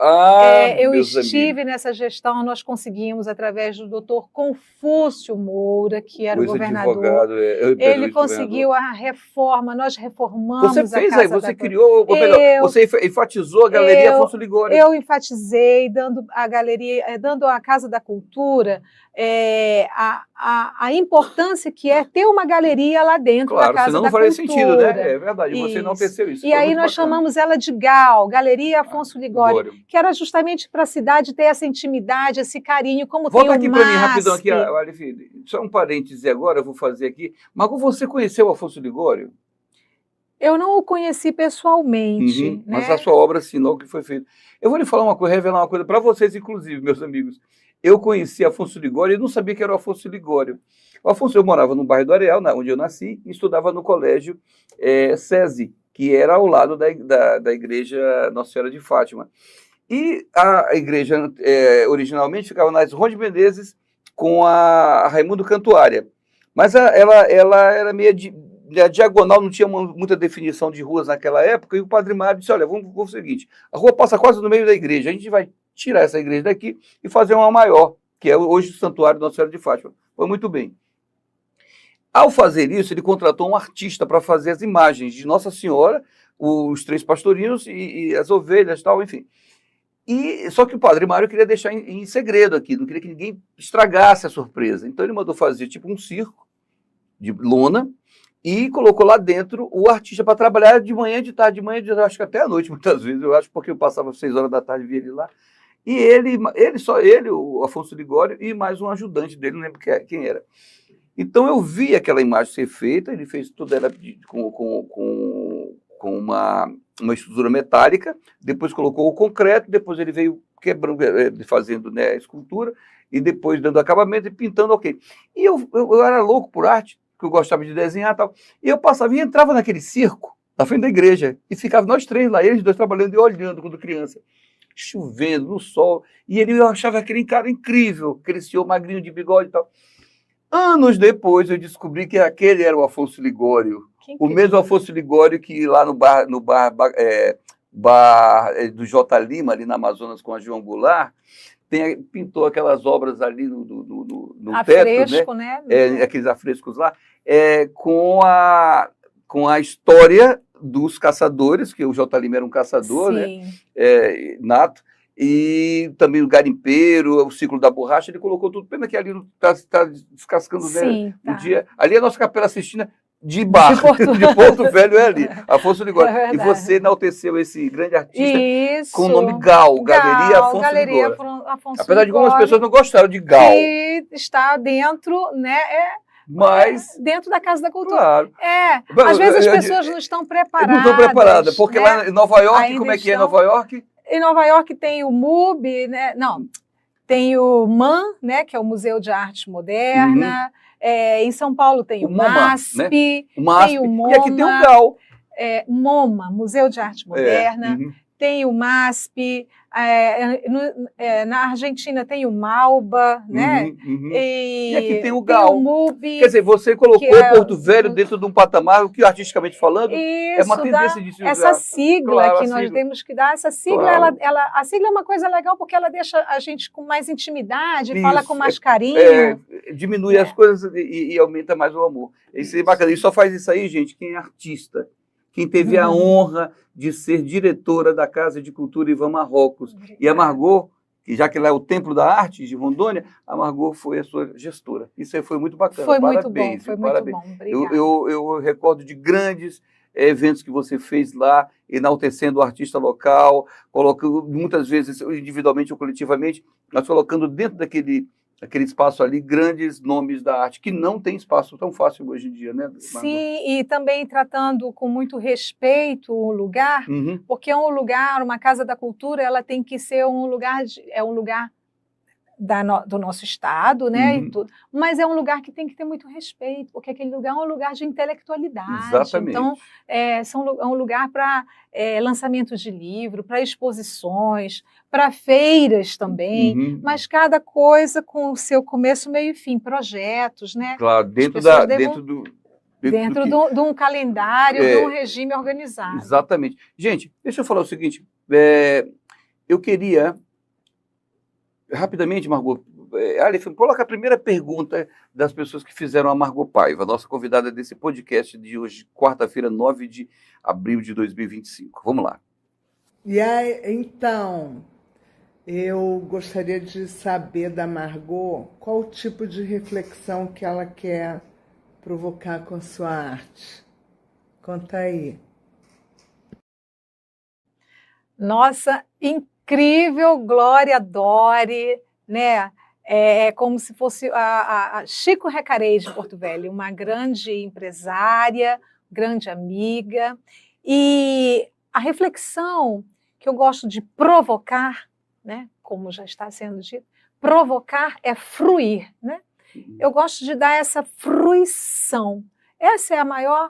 eu estive nessa gestão, nós conseguimos, através do doutor Confúcio Moura, que era o governador, ele conseguiu a reforma, nós reformamos a Casa da Cultura. Você fez aí, você criou, você enfatizou a Galeria Afonso Ligório. Eu enfatizei, dando à Casa da Cultura a importância que é ter uma galeria lá dentro da Casa da Cultura. Senão não faria sentido, né? É verdade, você enalteceu isso. E aí nós chamamos ela de GAL, Galeria Afonso Ligório, que era justamente para a cidade ter essa intimidade, esse carinho, como tem o MASP. Volta aqui para mim rapidão, aqui, Alice, só um parêntese agora, eu vou fazer aqui. Margot, você conheceu o Afonso Ligório? Eu não o conheci pessoalmente. Né? Mas a sua obra assinou o que foi feito. Eu vou lhe falar uma coisa, revelar uma coisa para vocês, inclusive, meus amigos. Eu conheci Afonso Ligório e não sabia que era o Afonso Ligório. O Afonso, eu morava no bairro do Areal, onde eu nasci, e estudava no colégio SESI, que era ao lado da igreja Nossa Senhora de Fátima. E a igreja originalmente ficava na Ronde Menezes com a Raimundo Cantuária. Mas ela era meio diagonal, não tinha muita definição de ruas naquela época, e o Padre Mário disse, olha, vamos fazer o seguinte, a rua passa quase no meio da igreja, a gente vai tirar essa igreja daqui e fazer uma maior, que é hoje o Santuário Nossa Senhora de Fátima. Foi muito bem. Ao fazer isso, ele contratou um artista para fazer as imagens de Nossa Senhora, os 3 pastorinhos e as ovelhas, tal, enfim. Só que o Padre Mário queria deixar em segredo aqui, não queria que ninguém estragasse a surpresa. Então ele mandou fazer tipo um circo de lona e colocou lá dentro o artista para trabalhar de manhã, de tarde, acho que até à noite, muitas vezes. Eu acho porque eu passava 6 horas da tarde e via ele lá. E só ele, o Afonso Ligório, e mais um ajudante dele, não lembro quem era. Então eu vi aquela imagem ser feita, ele fez tudo ela com uma estrutura metálica, depois colocou o concreto, depois ele veio quebrando, fazendo, né, a escultura, e depois dando acabamento e pintando, ok. E eu era louco por arte, porque eu gostava de desenhar e tal, e eu passava e entrava naquele circo, na frente da igreja, e ficava nós 3 lá, eles 2 trabalhando e olhando quando criança, chovendo, no sol, e eu achava aquele cara incrível, aquele senhor magrinho de bigode e tal. Anos depois eu descobri que aquele era o Afonso Ligório, o mesmo Afonso Ligório que lá no bar do J. Lima, ali na Amazonas com a João Goulart, pintou aquelas obras ali no teto, né? Aqueles afrescos lá, com a história dos caçadores, que o J. Lima era um caçador, né? Nato, e também o garimpeiro, o ciclo da borracha, ele colocou tudo, pena que ali está descascando, né? Um dia. Ali é a nossa Capela Sistina de Porto Velho, é ali, Afonso Ligório. E você enalteceu esse grande artista com o nome Gal, Galeria Afonso Ligório. Apesar de algumas pessoas não gostaram de Gal. Que está dentro, né? Mas dentro da Casa da Cultura. Claro. Às vezes as pessoas não estão preparadas. Não estão preparadas, porque lá em Nova York, como é que é em Nova York? Em Nova York tem o MUB, né? Não, tem o MAN, né? Que é o Museu de Arte Moderna. Em São Paulo tem o MASP, né? Tem o MoMA. E aqui tem o GAL. MoMA, Museu de Arte Moderna. Tem o MASP. Na Argentina tem o MALBA, né? E aqui tem o GAL. Tem o MUB, quer dizer, você colocou Porto Velho dentro de um patamar que, artisticamente falando, é uma tendência de se usar. Essa sigla que nós temos que dar, essa sigla, a sigla é uma coisa legal porque ela deixa a gente com mais intimidade, fala com mais carinho. Diminui as coisas e aumenta mais o amor. Isso é bacana. E só faz isso aí, gente, quem é artista. Quem teve a honra de ser diretora da Casa de Cultura Ivan Marrocos. E a Margot, que já que ela é o templo da arte de Rondônia, a Margot foi a sua gestora. Isso aí foi muito bacana. Foi muito bom, foi muito bom. Obrigada. Eu recordo de grandes eventos que você fez lá, enaltecendo o artista local, colocando, muitas vezes, individualmente ou coletivamente, mas colocando dentro daquele espaço ali, grandes nomes da arte, que não tem espaço tão fácil hoje em dia, né, Margot? Sim, e também tratando com muito respeito o lugar, porque é um lugar, uma Casa da Cultura, ela tem que ser um lugar, do nosso estado, né? Uhum. Mas é um lugar que tem que ter muito respeito, porque aquele lugar é um lugar de intelectualidade. Exatamente. Então, é um lugar para lançamento de livro, para exposições, para feiras também, Uhum. mas cada coisa com o seu começo, meio e fim, projetos, né? Claro, As dentro pessoas do que... de um calendário, de um regime organizado. Exatamente. Gente, deixa eu falar o seguinte, eu queria, rapidamente, Margot, Aleph, coloca a primeira pergunta das pessoas que fizeram a Margot Paiva, nossa convidada desse podcast de hoje, quarta-feira, 9 de abril de 2025. Vamos lá. E aí, então, eu gostaria de saber da Margot qual o tipo de reflexão que ela quer provocar com sua arte. Conta aí. Nossa, incrível, Glória Dori, né? É como se fosse a Chico Recarey de Porto Velho, uma grande empresária, grande amiga. E a reflexão que eu gosto de provocar, né? Como já está sendo dito, provocar é fruir, né? Eu gosto de dar essa fruição. Essa é a maior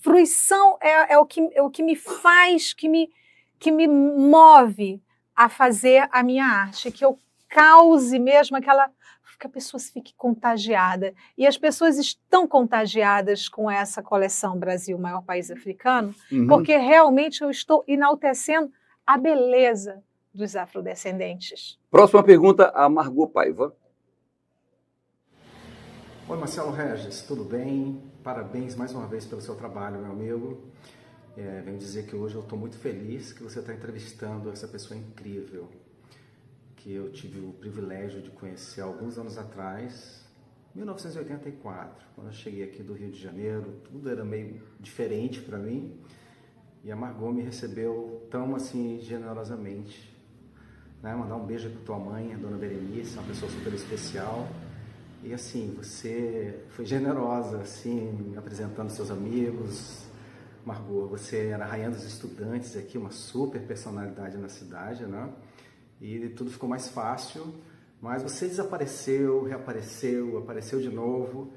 fruição, é o que me faz, que me move a fazer a minha arte, que eu cause mesmo que a pessoa fique contagiada. E as pessoas estão contagiadas com essa coleção Brasil, maior país africano, porque realmente eu estou enaltecendo a beleza dos afrodescendentes. Próxima pergunta, a Margot Paiva. Oi, Marcelo Regis, tudo bem? Parabéns mais uma vez pelo seu trabalho, meu amigo. Venho dizer que hoje eu estou muito feliz que você está entrevistando essa pessoa incrível, que eu tive o privilégio de conhecer alguns anos atrás, 1984, quando eu cheguei aqui do Rio de Janeiro, tudo era meio diferente para mim, e a Margot me recebeu tão assim generosamente, né? Mandar um beijo para tua mãe, a dona Berenice, uma pessoa super especial. E assim, você foi generosa, assim, apresentando seus amigos. Margot, você era a rainha dos estudantes aqui, uma super personalidade na cidade, né? E tudo ficou mais fácil, mas você desapareceu, reapareceu, apareceu de novo.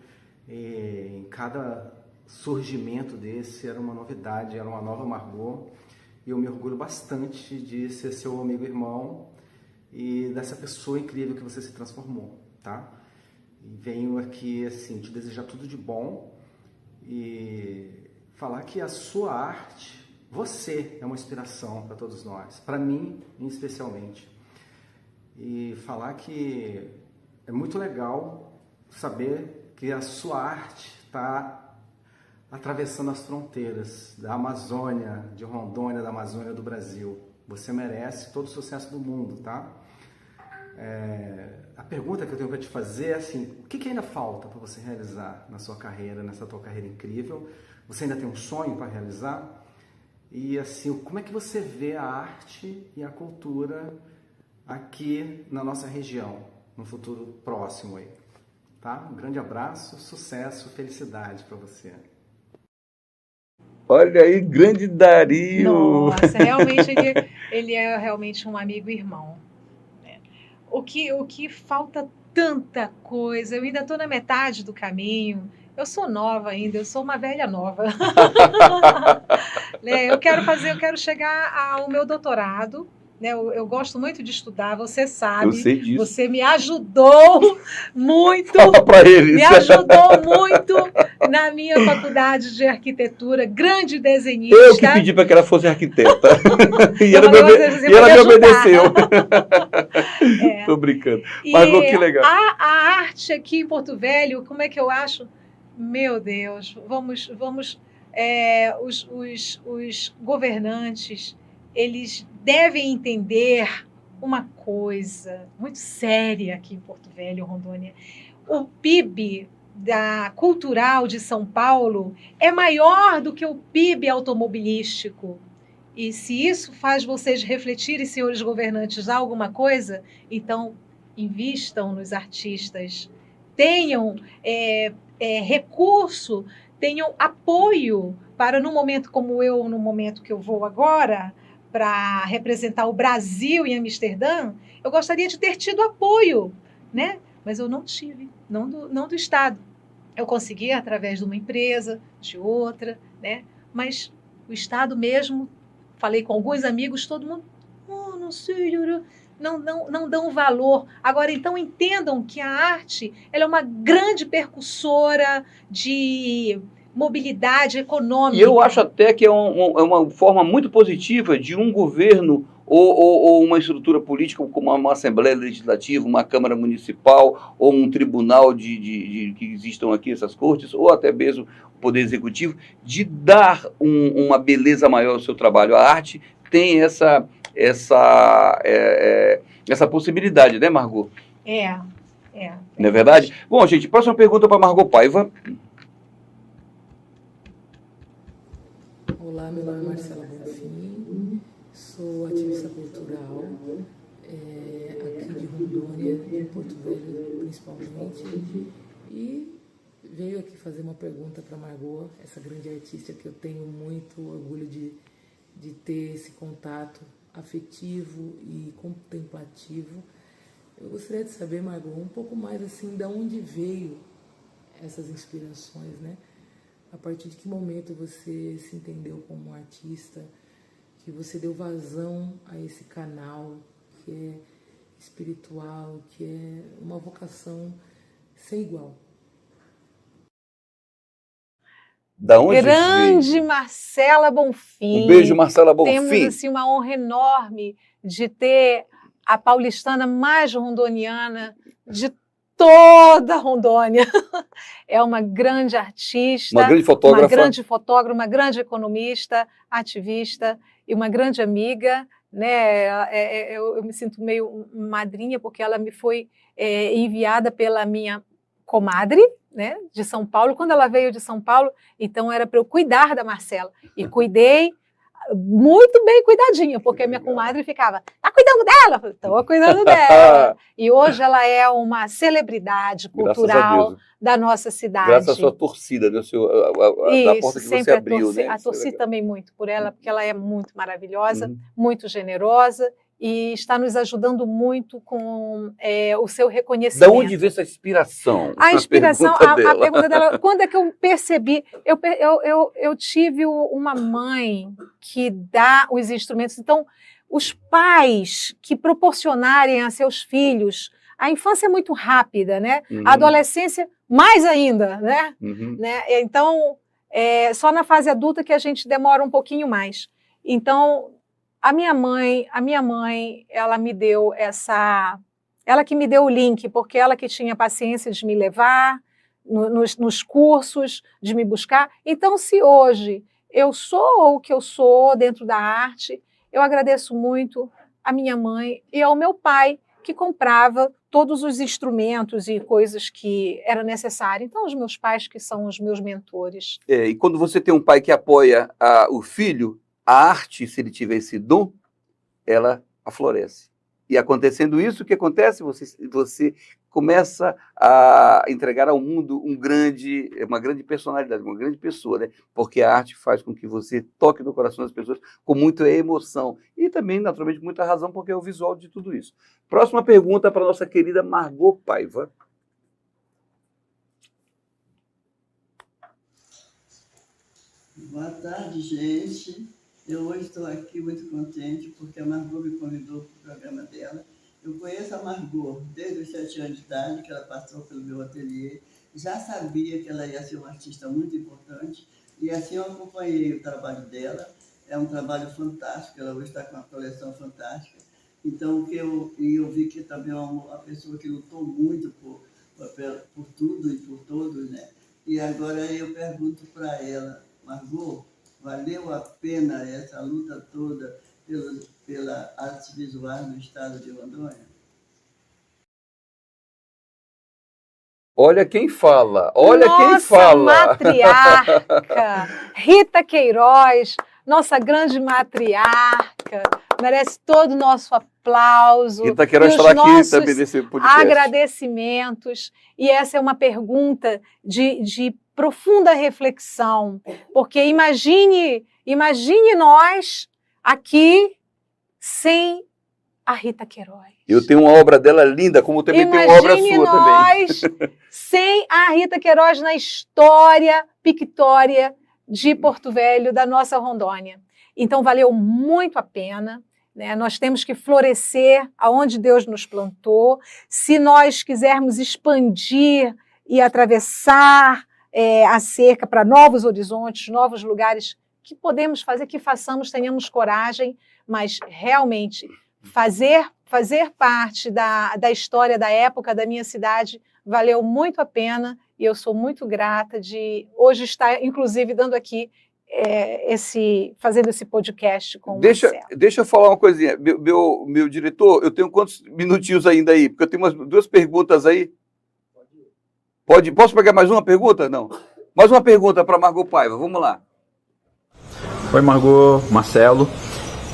E em cada surgimento desse era uma novidade, era uma nova Margot. E eu me orgulho bastante de ser seu amigo irmão e dessa pessoa incrível que você se transformou, tá? E venho aqui, assim, te desejar tudo de bom e falar que a sua arte, você é uma inspiração para todos nós, para mim, especialmente. E falar que é muito legal saber que a sua arte está atravessando as fronteiras da Amazônia, de Rondônia, da Amazônia do Brasil. Você merece todo o sucesso do mundo, tá? A pergunta que eu tenho para te fazer é assim, o que ainda falta para você realizar na sua carreira, nessa tua carreira incrível? Você ainda tem um sonho para realizar? E assim, como é que você vê a arte e a cultura aqui na nossa região, no futuro próximo aí? Tá? Um grande abraço, sucesso, felicidade para você. Olha aí, grande Dario! Nossa, realmente ele é realmente um amigo irmão. O que falta tanta coisa, eu ainda estou na metade do caminho, eu sou nova ainda, eu sou uma velha nova. Eu quero chegar ao meu doutorado, né? Eu gosto muito de estudar, você sabe. Eu sei disso. Você me ajudou muito. Fala pra eles. Me ajudou muito na minha faculdade de arquitetura, grande desenhista. Eu que pedi para que ela fosse arquiteta. E ela me obedeceu. Tô brincando. Mas que legal. A arte aqui em Porto Velho, como é que eu acho? Meu Deus, os governantes, eles devem entender uma coisa muito séria aqui em Porto Velho, Rondônia. O PIB cultural de São Paulo é maior do que o PIB automobilístico. E se isso faz vocês refletirem, senhores governantes, alguma coisa, então invistam nos artistas, tenham recurso, tenham apoio para, num momento como no momento que eu vou agora, para representar o Brasil em Amsterdã, eu gostaria de ter tido apoio né? Mas eu não tive, não do Estado. Eu consegui através de uma empresa, de outra, né? Mas o Estado mesmo, falei com alguns amigos, todo mundo, oh, não sei, não dão valor. Agora, então, entendam que a arte ela é uma grande percussora de mobilidade econômica. E eu acho até que é uma forma muito positiva de um governo ou uma estrutura política, como uma Assembleia Legislativa, uma Câmara Municipal, ou um tribunal que existam aqui, essas cortes, ou até mesmo o Poder Executivo, de dar uma beleza maior ao seu trabalho. A arte tem essa possibilidade, né, Margot? Não é verdade? Bom, gente, próxima pergunta para Margot Paiva. Olá, meu nome é Marcela Bonfim, sou ativista cultural aqui de Rondônia, de Porto Velho principalmente, e veio aqui fazer uma pergunta para Margot, essa grande artista que eu tenho muito orgulho de ter esse contato afetivo e contemplativo. Eu gostaria de saber, Margot, um pouco mais assim, de onde veio essas inspirações, né? A partir de que momento você se entendeu como artista, que você deu vazão a esse canal que é espiritual, que é uma vocação sem igual? Da onde Grande veio? Marcela Bonfim. Um beijo, Marcela Bonfim. Temos assim, uma honra enorme de ter a paulistana mais rondoniana de toda Rondônia. É uma grande artista, uma grande fotógrafa, uma grande economista, ativista e uma grande amiga, né? Eu me sinto meio madrinha porque ela me foi enviada pela minha comadre, né, de São Paulo. Quando ela veio de São Paulo, então era para eu cuidar da Marcela. E cuidei muito bem cuidadinha, porque a minha comadre ficava, tá cuidando dela? Estou cuidando dela. E hoje ela é uma celebridade cultural da nossa cidade. Graças à sua torcida, né? Da porta que você abriu. Né? A torci também muito por ela, porque ela é muito maravilhosa, muito generosa, e está nos ajudando muito com o seu reconhecimento. Da onde veio essa inspiração? A inspiração, a pergunta dela, quando é que eu percebi? Eu tive uma mãe que dá os instrumentos. Então, os pais que proporcionarem a seus filhos, a infância é muito rápida, né? A adolescência, mais ainda, né? Né? Então, só na fase adulta que a gente demora um pouquinho mais. Então, a minha mãe, ela me deu ela que me deu o link, porque ela que tinha paciência de me levar nos cursos, de me buscar. Então, se hoje eu sou o que eu sou dentro da arte, eu agradeço muito a minha mãe e ao meu pai, que comprava todos os instrumentos e coisas que eram necessárias. Então, os meus pais que são os meus mentores. E quando você tem um pai que apoia o filho, a arte, se ele tiver esse dom, ela aflorece. E acontecendo isso, o que acontece? Você começa a entregar ao mundo uma grande personalidade, uma grande pessoa, né? Porque a arte faz com que você toque no coração das pessoas com muita emoção. E também, naturalmente, muita razão, porque é o visual de tudo isso. Próxima pergunta para a nossa querida Margot Paiva. Boa tarde, gente. Eu hoje estou aqui muito contente porque a Margot me convidou para o programa dela. Eu conheço a Margot desde os 7 anos de idade, que ela passou pelo meu ateliê. Já sabia que ela ia ser uma artista muito importante e assim eu acompanhei o trabalho dela. É um trabalho fantástico, ela hoje está com uma coleção fantástica. Então, eu vi que também é uma pessoa que lutou muito por tudo e por todos, né? E agora eu pergunto para ela, Margot, valeu a pena essa luta toda pela artes visuais no estado de Rondônia? Olha quem fala, Nossa matriarca, Rita Queiroz, nossa grande matriarca, merece todo o nosso aplauso. Rita Queiroz está aqui também nesse podcast. Agradecimentos. E essa é uma pergunta de profunda reflexão, porque imagine nós aqui sem a Rita Queiroz. Eu tenho uma obra dela linda, como também tenho uma obra Imagine sua também. nós sem a Rita Queiroz na história pictória de Porto Velho, da nossa Rondônia. Então, valeu muito a pena, né? Nós temos que florescer aonde Deus nos plantou. Se nós quisermos expandir e atravessar a cerca para novos horizontes, novos lugares, que podemos fazer, que façamos, tenhamos coragem, mas realmente fazer parte da história da época da minha cidade valeu muito a pena e eu sou muito grata de hoje estar, inclusive, dando aqui fazendo esse podcast com o Marcelo. Deixa eu falar uma coisinha. Meu diretor, eu tenho quantos minutinhos ainda aí? Porque eu tenho duas perguntas aí. Posso pegar mais uma pergunta? Não. Mais uma pergunta para Margot Paiva. Vamos lá. Oi, Margot, Marcelo.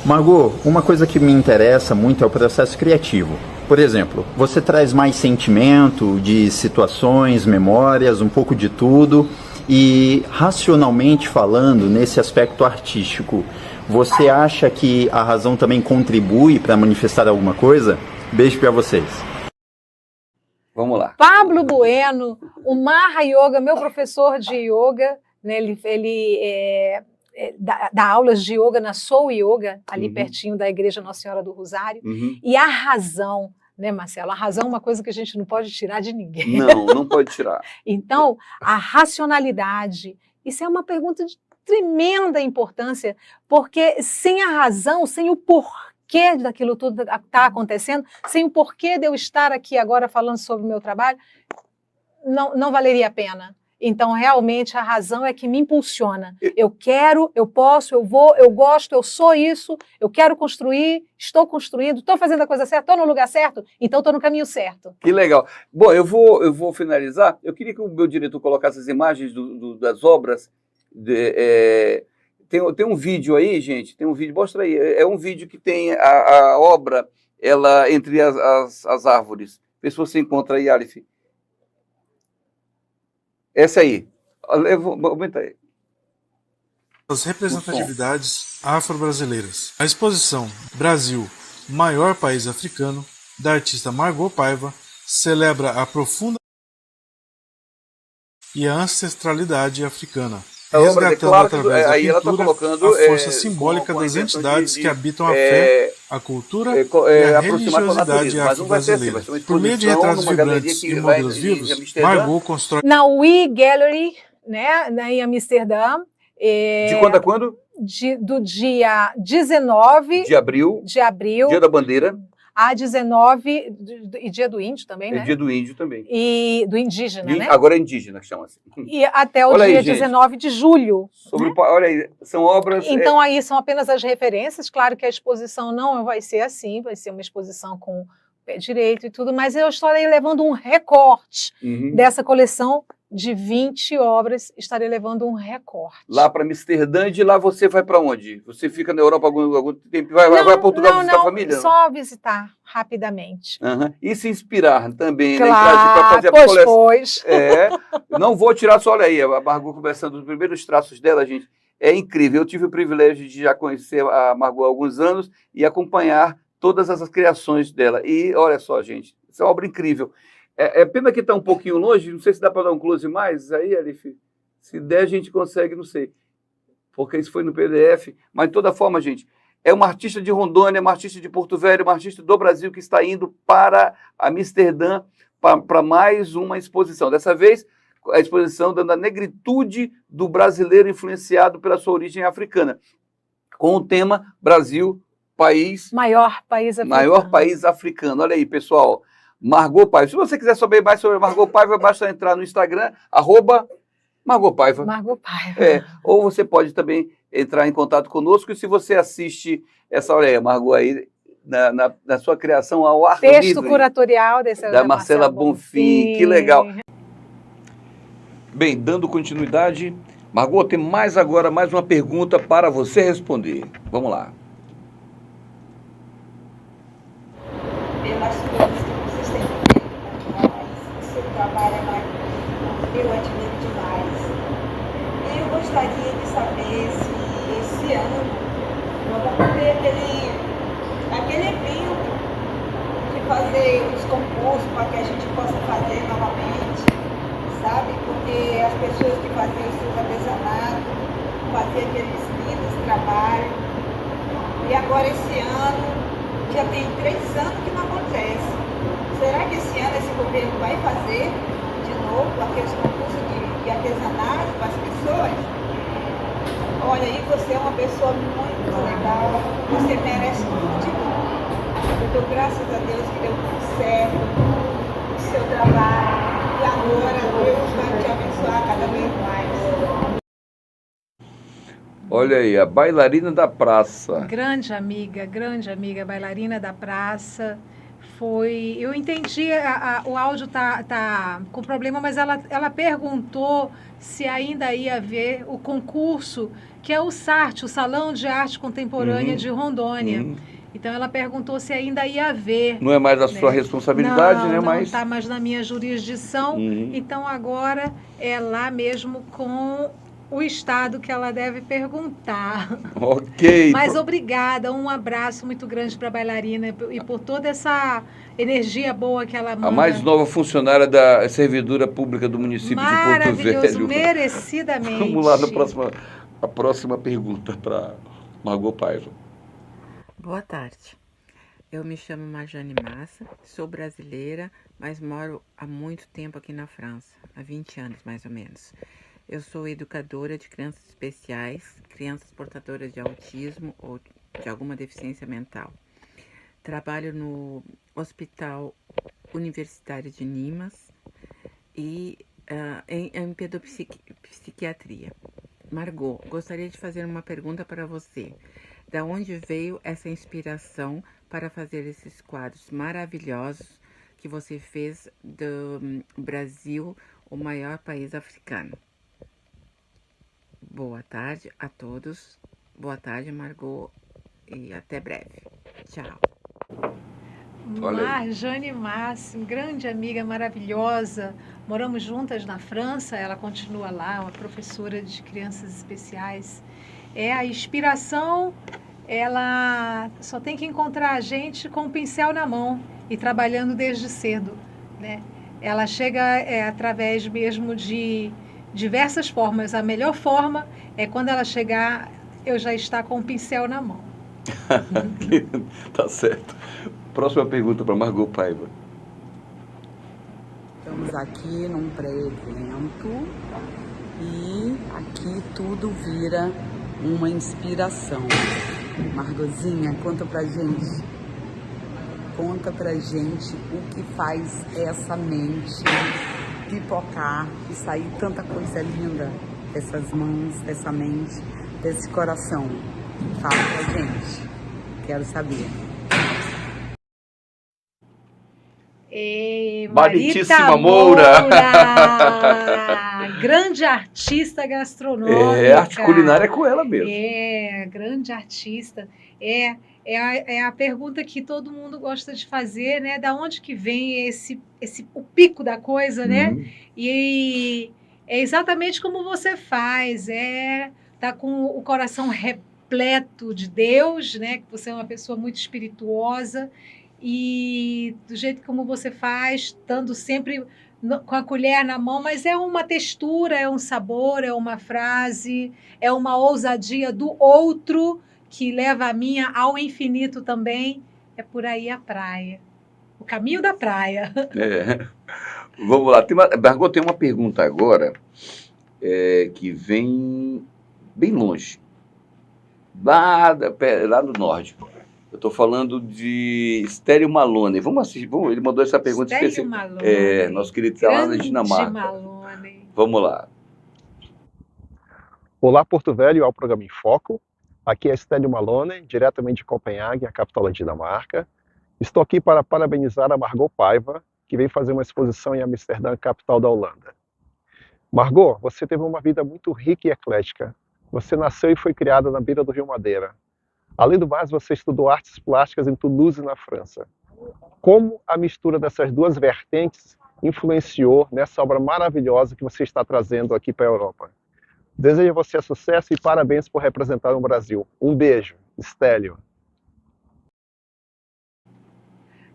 Margot, uma coisa que me interessa muito é o processo criativo. Por exemplo, você traz mais sentimento de situações, memórias, um pouco de tudo. E, racionalmente falando, nesse aspecto artístico, você acha que a razão também contribui para manifestar alguma coisa? Beijo para vocês. Vamos lá. Pablo Bueno, o Maha Yoga, meu professor de yoga, né, ele dá aulas de yoga na Soul Yoga, ali pertinho da Igreja Nossa Senhora do Rosário. E a razão, né, Marcelo? A razão é uma coisa que a gente não pode tirar de ninguém. Não pode tirar. Então, a racionalidade, isso é uma pergunta de tremenda importância, porque sem a razão, sem o porquê daquilo tudo que está acontecendo, sem o porquê de eu estar aqui agora falando sobre o meu trabalho, não valeria a pena. Então, realmente, a razão é que me impulsiona. Eu quero, eu posso, eu vou, eu gosto, eu sou isso, eu quero construir, estou construindo, estou fazendo a coisa certa, estou no lugar certo, então estou no caminho certo. Que legal. Bom, eu vou finalizar. Eu queria que o meu diretor colocasse as imagens das obras. Tem um vídeo aí, gente, tem um vídeo, mostra aí. É um vídeo que tem a obra, ela entre as árvores. Vê se você encontra aí, Alice. Essa aí. Aumenta aí. As representatividades afro-brasileiras. A exposição Brasil, maior país africano, da artista Margot Paiva, celebra a profunda e a ancestralidade africana, resgatando através da pintura a força simbólica das entidades que habitam a fé, a cultura e a religiosidade afro-brasileira. Por meio de retratos vibrantes e modelos vivos, Margot constrói... Na We Gallery, né, em Amsterdã. De quando a quando? Do dia 19 de abril, dia da bandeira, a 19, e dia do índio também, né? Dia do índio também. E do indígena, né? Agora é indígena que chama assim. E até o dia 19 de julho. Olha aí, são obras... Então aí são apenas as referências, claro que a exposição não vai ser assim, vai ser uma exposição com pé direito e tudo, mas eu estarei levando um recorte dessa coleção de 20 obras, estarei levando um recorte. Lá para Amsterdã, e de lá você vai para onde? Você fica na Europa algum tempo? Vai a Portugal visitar a família? Só visitar rapidamente. E se inspirar também, claro, né, para fazer a coleção. Pois. Não vou tirar só, olha aí, a Margot conversando, os primeiros traços dela, gente, é incrível. Eu tive o privilégio de já conhecer a Margot há alguns anos e acompanhar todas as criações dela. E olha só, gente, essa é uma obra incrível. É pena que está um pouquinho longe, não sei se dá para dar um close mais aí, Alif. Se der, a gente consegue, não sei. Porque isso foi no PDF. Mas, de toda forma, gente, é uma artista de Rondônia, uma artista de Porto Velho, uma artista do Brasil que está indo para Amsterdã para mais uma exposição. Dessa vez, a exposição dando a negritude do brasileiro influenciado pela sua origem africana. Com o tema Brasil, maior país africano. Maior país africano. Olha aí, pessoal. Margot Paiva. Se você quiser saber mais sobre Margot Paiva, basta entrar no Instagram, @Margot Paiva. Margot Paiva. Ou você pode também entrar em contato conosco. E se você assiste olha aí, Margot aí, na sua criação ao ar livre. Texto curatorial da Marcela Bonfim. Que legal. Bem, dando continuidade, Margot, tem mais uma pergunta para você responder. Vamos lá. Pelas coisas que vocês têm feito para nós, o seu trabalho é magnífico, eu admiro demais. E eu gostaria de saber se esse ano não vai ter aquele evento fazer os concursos para que a gente possa fazer novamente, sabe? Porque as pessoas que faziam os seus artesanatos, faziam aqueles lindos trabalhos, e agora esse ano, já tem 3 anos que não acontece. Será que esse ano esse governo vai fazer de novo aqueles concursos de artesanato para as pessoas? Olha, aí você é uma pessoa muito legal, você merece tudo de bom. Eu dou graças a Deus que deu tudo certo, o seu trabalho, e agora Deus vai te abençoar cada vez mais. Olha aí, a bailarina da praça. Grande amiga, bailarina da praça. Eu entendi, o áudio tá com problema, mas ela perguntou se ainda ia haver o concurso, que é o SART, o Salão de Arte Contemporânea de Rondônia. Então ela perguntou se ainda ia haver. Não é mais a sua responsabilidade, né? Não está mais na minha jurisdição. Então agora é lá mesmo com o estado que ela deve perguntar. Ok. Mas obrigada, um abraço muito grande para a bailarina e por toda essa energia boa que ela manda. A mais nova funcionária da servidora pública do município de Porto Velho. Maravilhoso, merecidamente. Vamos lá a próxima pergunta para Margot Paiva. Boa tarde. Eu me chamo Marjane Massa, sou brasileira, mas moro há muito tempo aqui na França, há 20 anos mais ou menos. Eu sou educadora de crianças especiais, crianças portadoras de autismo ou de alguma deficiência mental. Trabalho no Hospital Universitário de Nimas e em pedopsiquiatria. Margot, gostaria de fazer uma pergunta para você. Da onde veio essa inspiração para fazer esses quadros maravilhosos que você fez do Brasil, o maior país africano? Boa tarde a todos. Boa tarde, Margot, e até breve. Tchau. Marjane Máximo, grande amiga maravilhosa. Moramos juntas na França, ela continua lá, uma professora de crianças especiais. A inspiração, ela só tem que encontrar a gente com o pincel na mão e trabalhando desde cedo, né? Ela chega através mesmo de diversas formas. A melhor forma é quando ela chegar, eu já estar com o pincel na mão. Tá certo. Próxima pergunta para Margot Paiva. Estamos aqui num pré-evento e aqui tudo vira uma inspiração. Margozinha, conta pra gente o que faz essa mente pipocar e sair tanta coisa linda dessas mãos, dessa mente, desse coração. Fala pra gente, quero saber. Maritíssima Moura! Grande artista gastronômica. Arte culinária é com ela mesmo. Grande artista. É a pergunta que todo mundo gosta de fazer, né? Da onde que vem o pico da coisa, né? E é exatamente como você faz. Tá com o coração repleto de Deus, né? Que você é uma pessoa muito espirituosa. E do jeito como você faz, estando sempre com a colher na mão, mas é uma textura, é um sabor, é uma frase, é uma ousadia do outro que leva a minha ao infinito também. É por aí a praia, o caminho da praia. Vamos lá, Margot tem uma pergunta agora que vem bem longe, lá do norte. Eu estou falando de Estéreo Malone. Vamos assistir. Ele mandou essa pergunta específica. Nosso querido lá na Dinamarca. Malone. Vamos lá. Olá, Porto Velho, ao programa em Foco. Aqui é Estéreo Malone, diretamente de Copenhague, a capital da Dinamarca. Estou aqui para parabenizar a Margot Paiva, que veio fazer uma exposição em Amsterdã, capital da Holanda. Margot, você teve uma vida muito rica e eclética. Você nasceu e foi criada na beira do Rio Madeira. Além do mais, você estudou artes plásticas em Toulouse, na França. Como a mistura dessas duas vertentes influenciou nessa obra maravilhosa que você está trazendo aqui para a Europa? Desejo a você sucesso e parabéns por representar o Brasil. Um beijo, Estélio.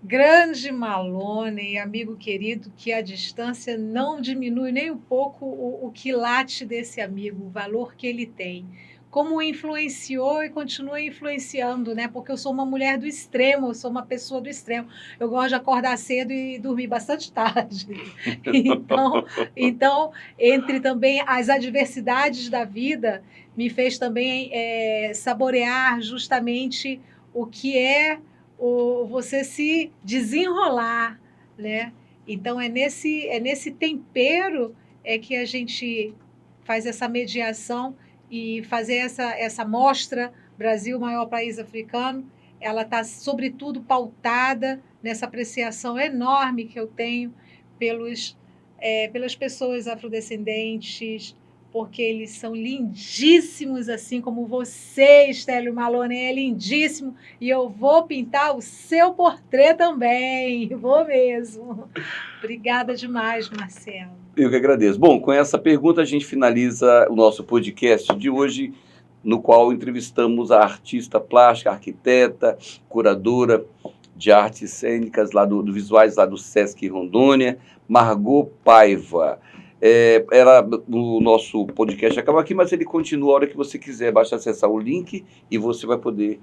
Grande Malone, amigo querido, que a distância não diminui nem um pouco o quilate desse amigo, o valor que ele tem. Como influenciou e continua influenciando, né? Porque eu sou uma mulher do extremo, eu sou uma pessoa do extremo. Eu gosto de acordar cedo e dormir bastante tarde. Então, entre também as adversidades da vida, me fez também saborear justamente o que é você se desenrolar, né? Então, é nesse tempero que a gente faz essa mediação e fazer essa mostra, Brasil, maior país africano, ela está, sobretudo, pautada nessa apreciação enorme que eu tenho pelas pessoas afrodescendentes, porque eles são lindíssimos, assim como você, Stélio Malone, é lindíssimo, e eu vou pintar o seu portrait também, vou mesmo. Obrigada demais, Marcelo. Eu que agradeço. Bom, com essa pergunta a gente finaliza o nosso podcast de hoje, no qual entrevistamos a artista plástica, arquiteta, curadora de artes cênicas, lá do visuais lá do Sesc Rondônia, Margot Paiva. O nosso podcast acaba aqui, mas ele continua a hora que você quiser. Basta acessar o link e você vai poder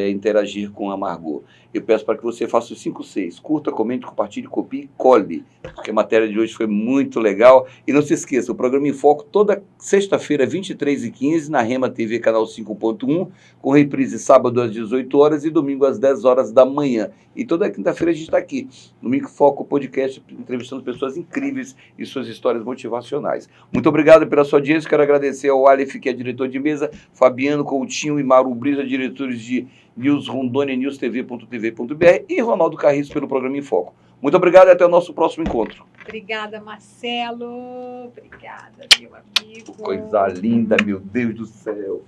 interagir com a Margot. Eu peço para que você faça os 5 Cs. Curta, comente, compartilhe, copie e cole, porque a matéria de hoje foi muito legal. E não se esqueça, o programa em Foco toda sexta-feira, 23h15, na Rema TV, canal 5.1, com reprise sábado às 18 horas e domingo às 10 horas da manhã. E toda quinta-feira a gente está aqui, no Em Foco Podcast, entrevistando pessoas incríveis e suas histórias motivacionais. Muito obrigado pela sua audiência. Quero agradecer ao Aleph, que é diretor de mesa, Fabiano Coutinho e Mauro Brisa, diretores de News Rondônia, newstv.tv.br, e Ronaldo Carriço pelo programa Em Foco. Muito obrigado e até o nosso próximo encontro. Obrigada, Marcelo. Obrigada, meu amigo. Coisa linda, meu Deus do céu.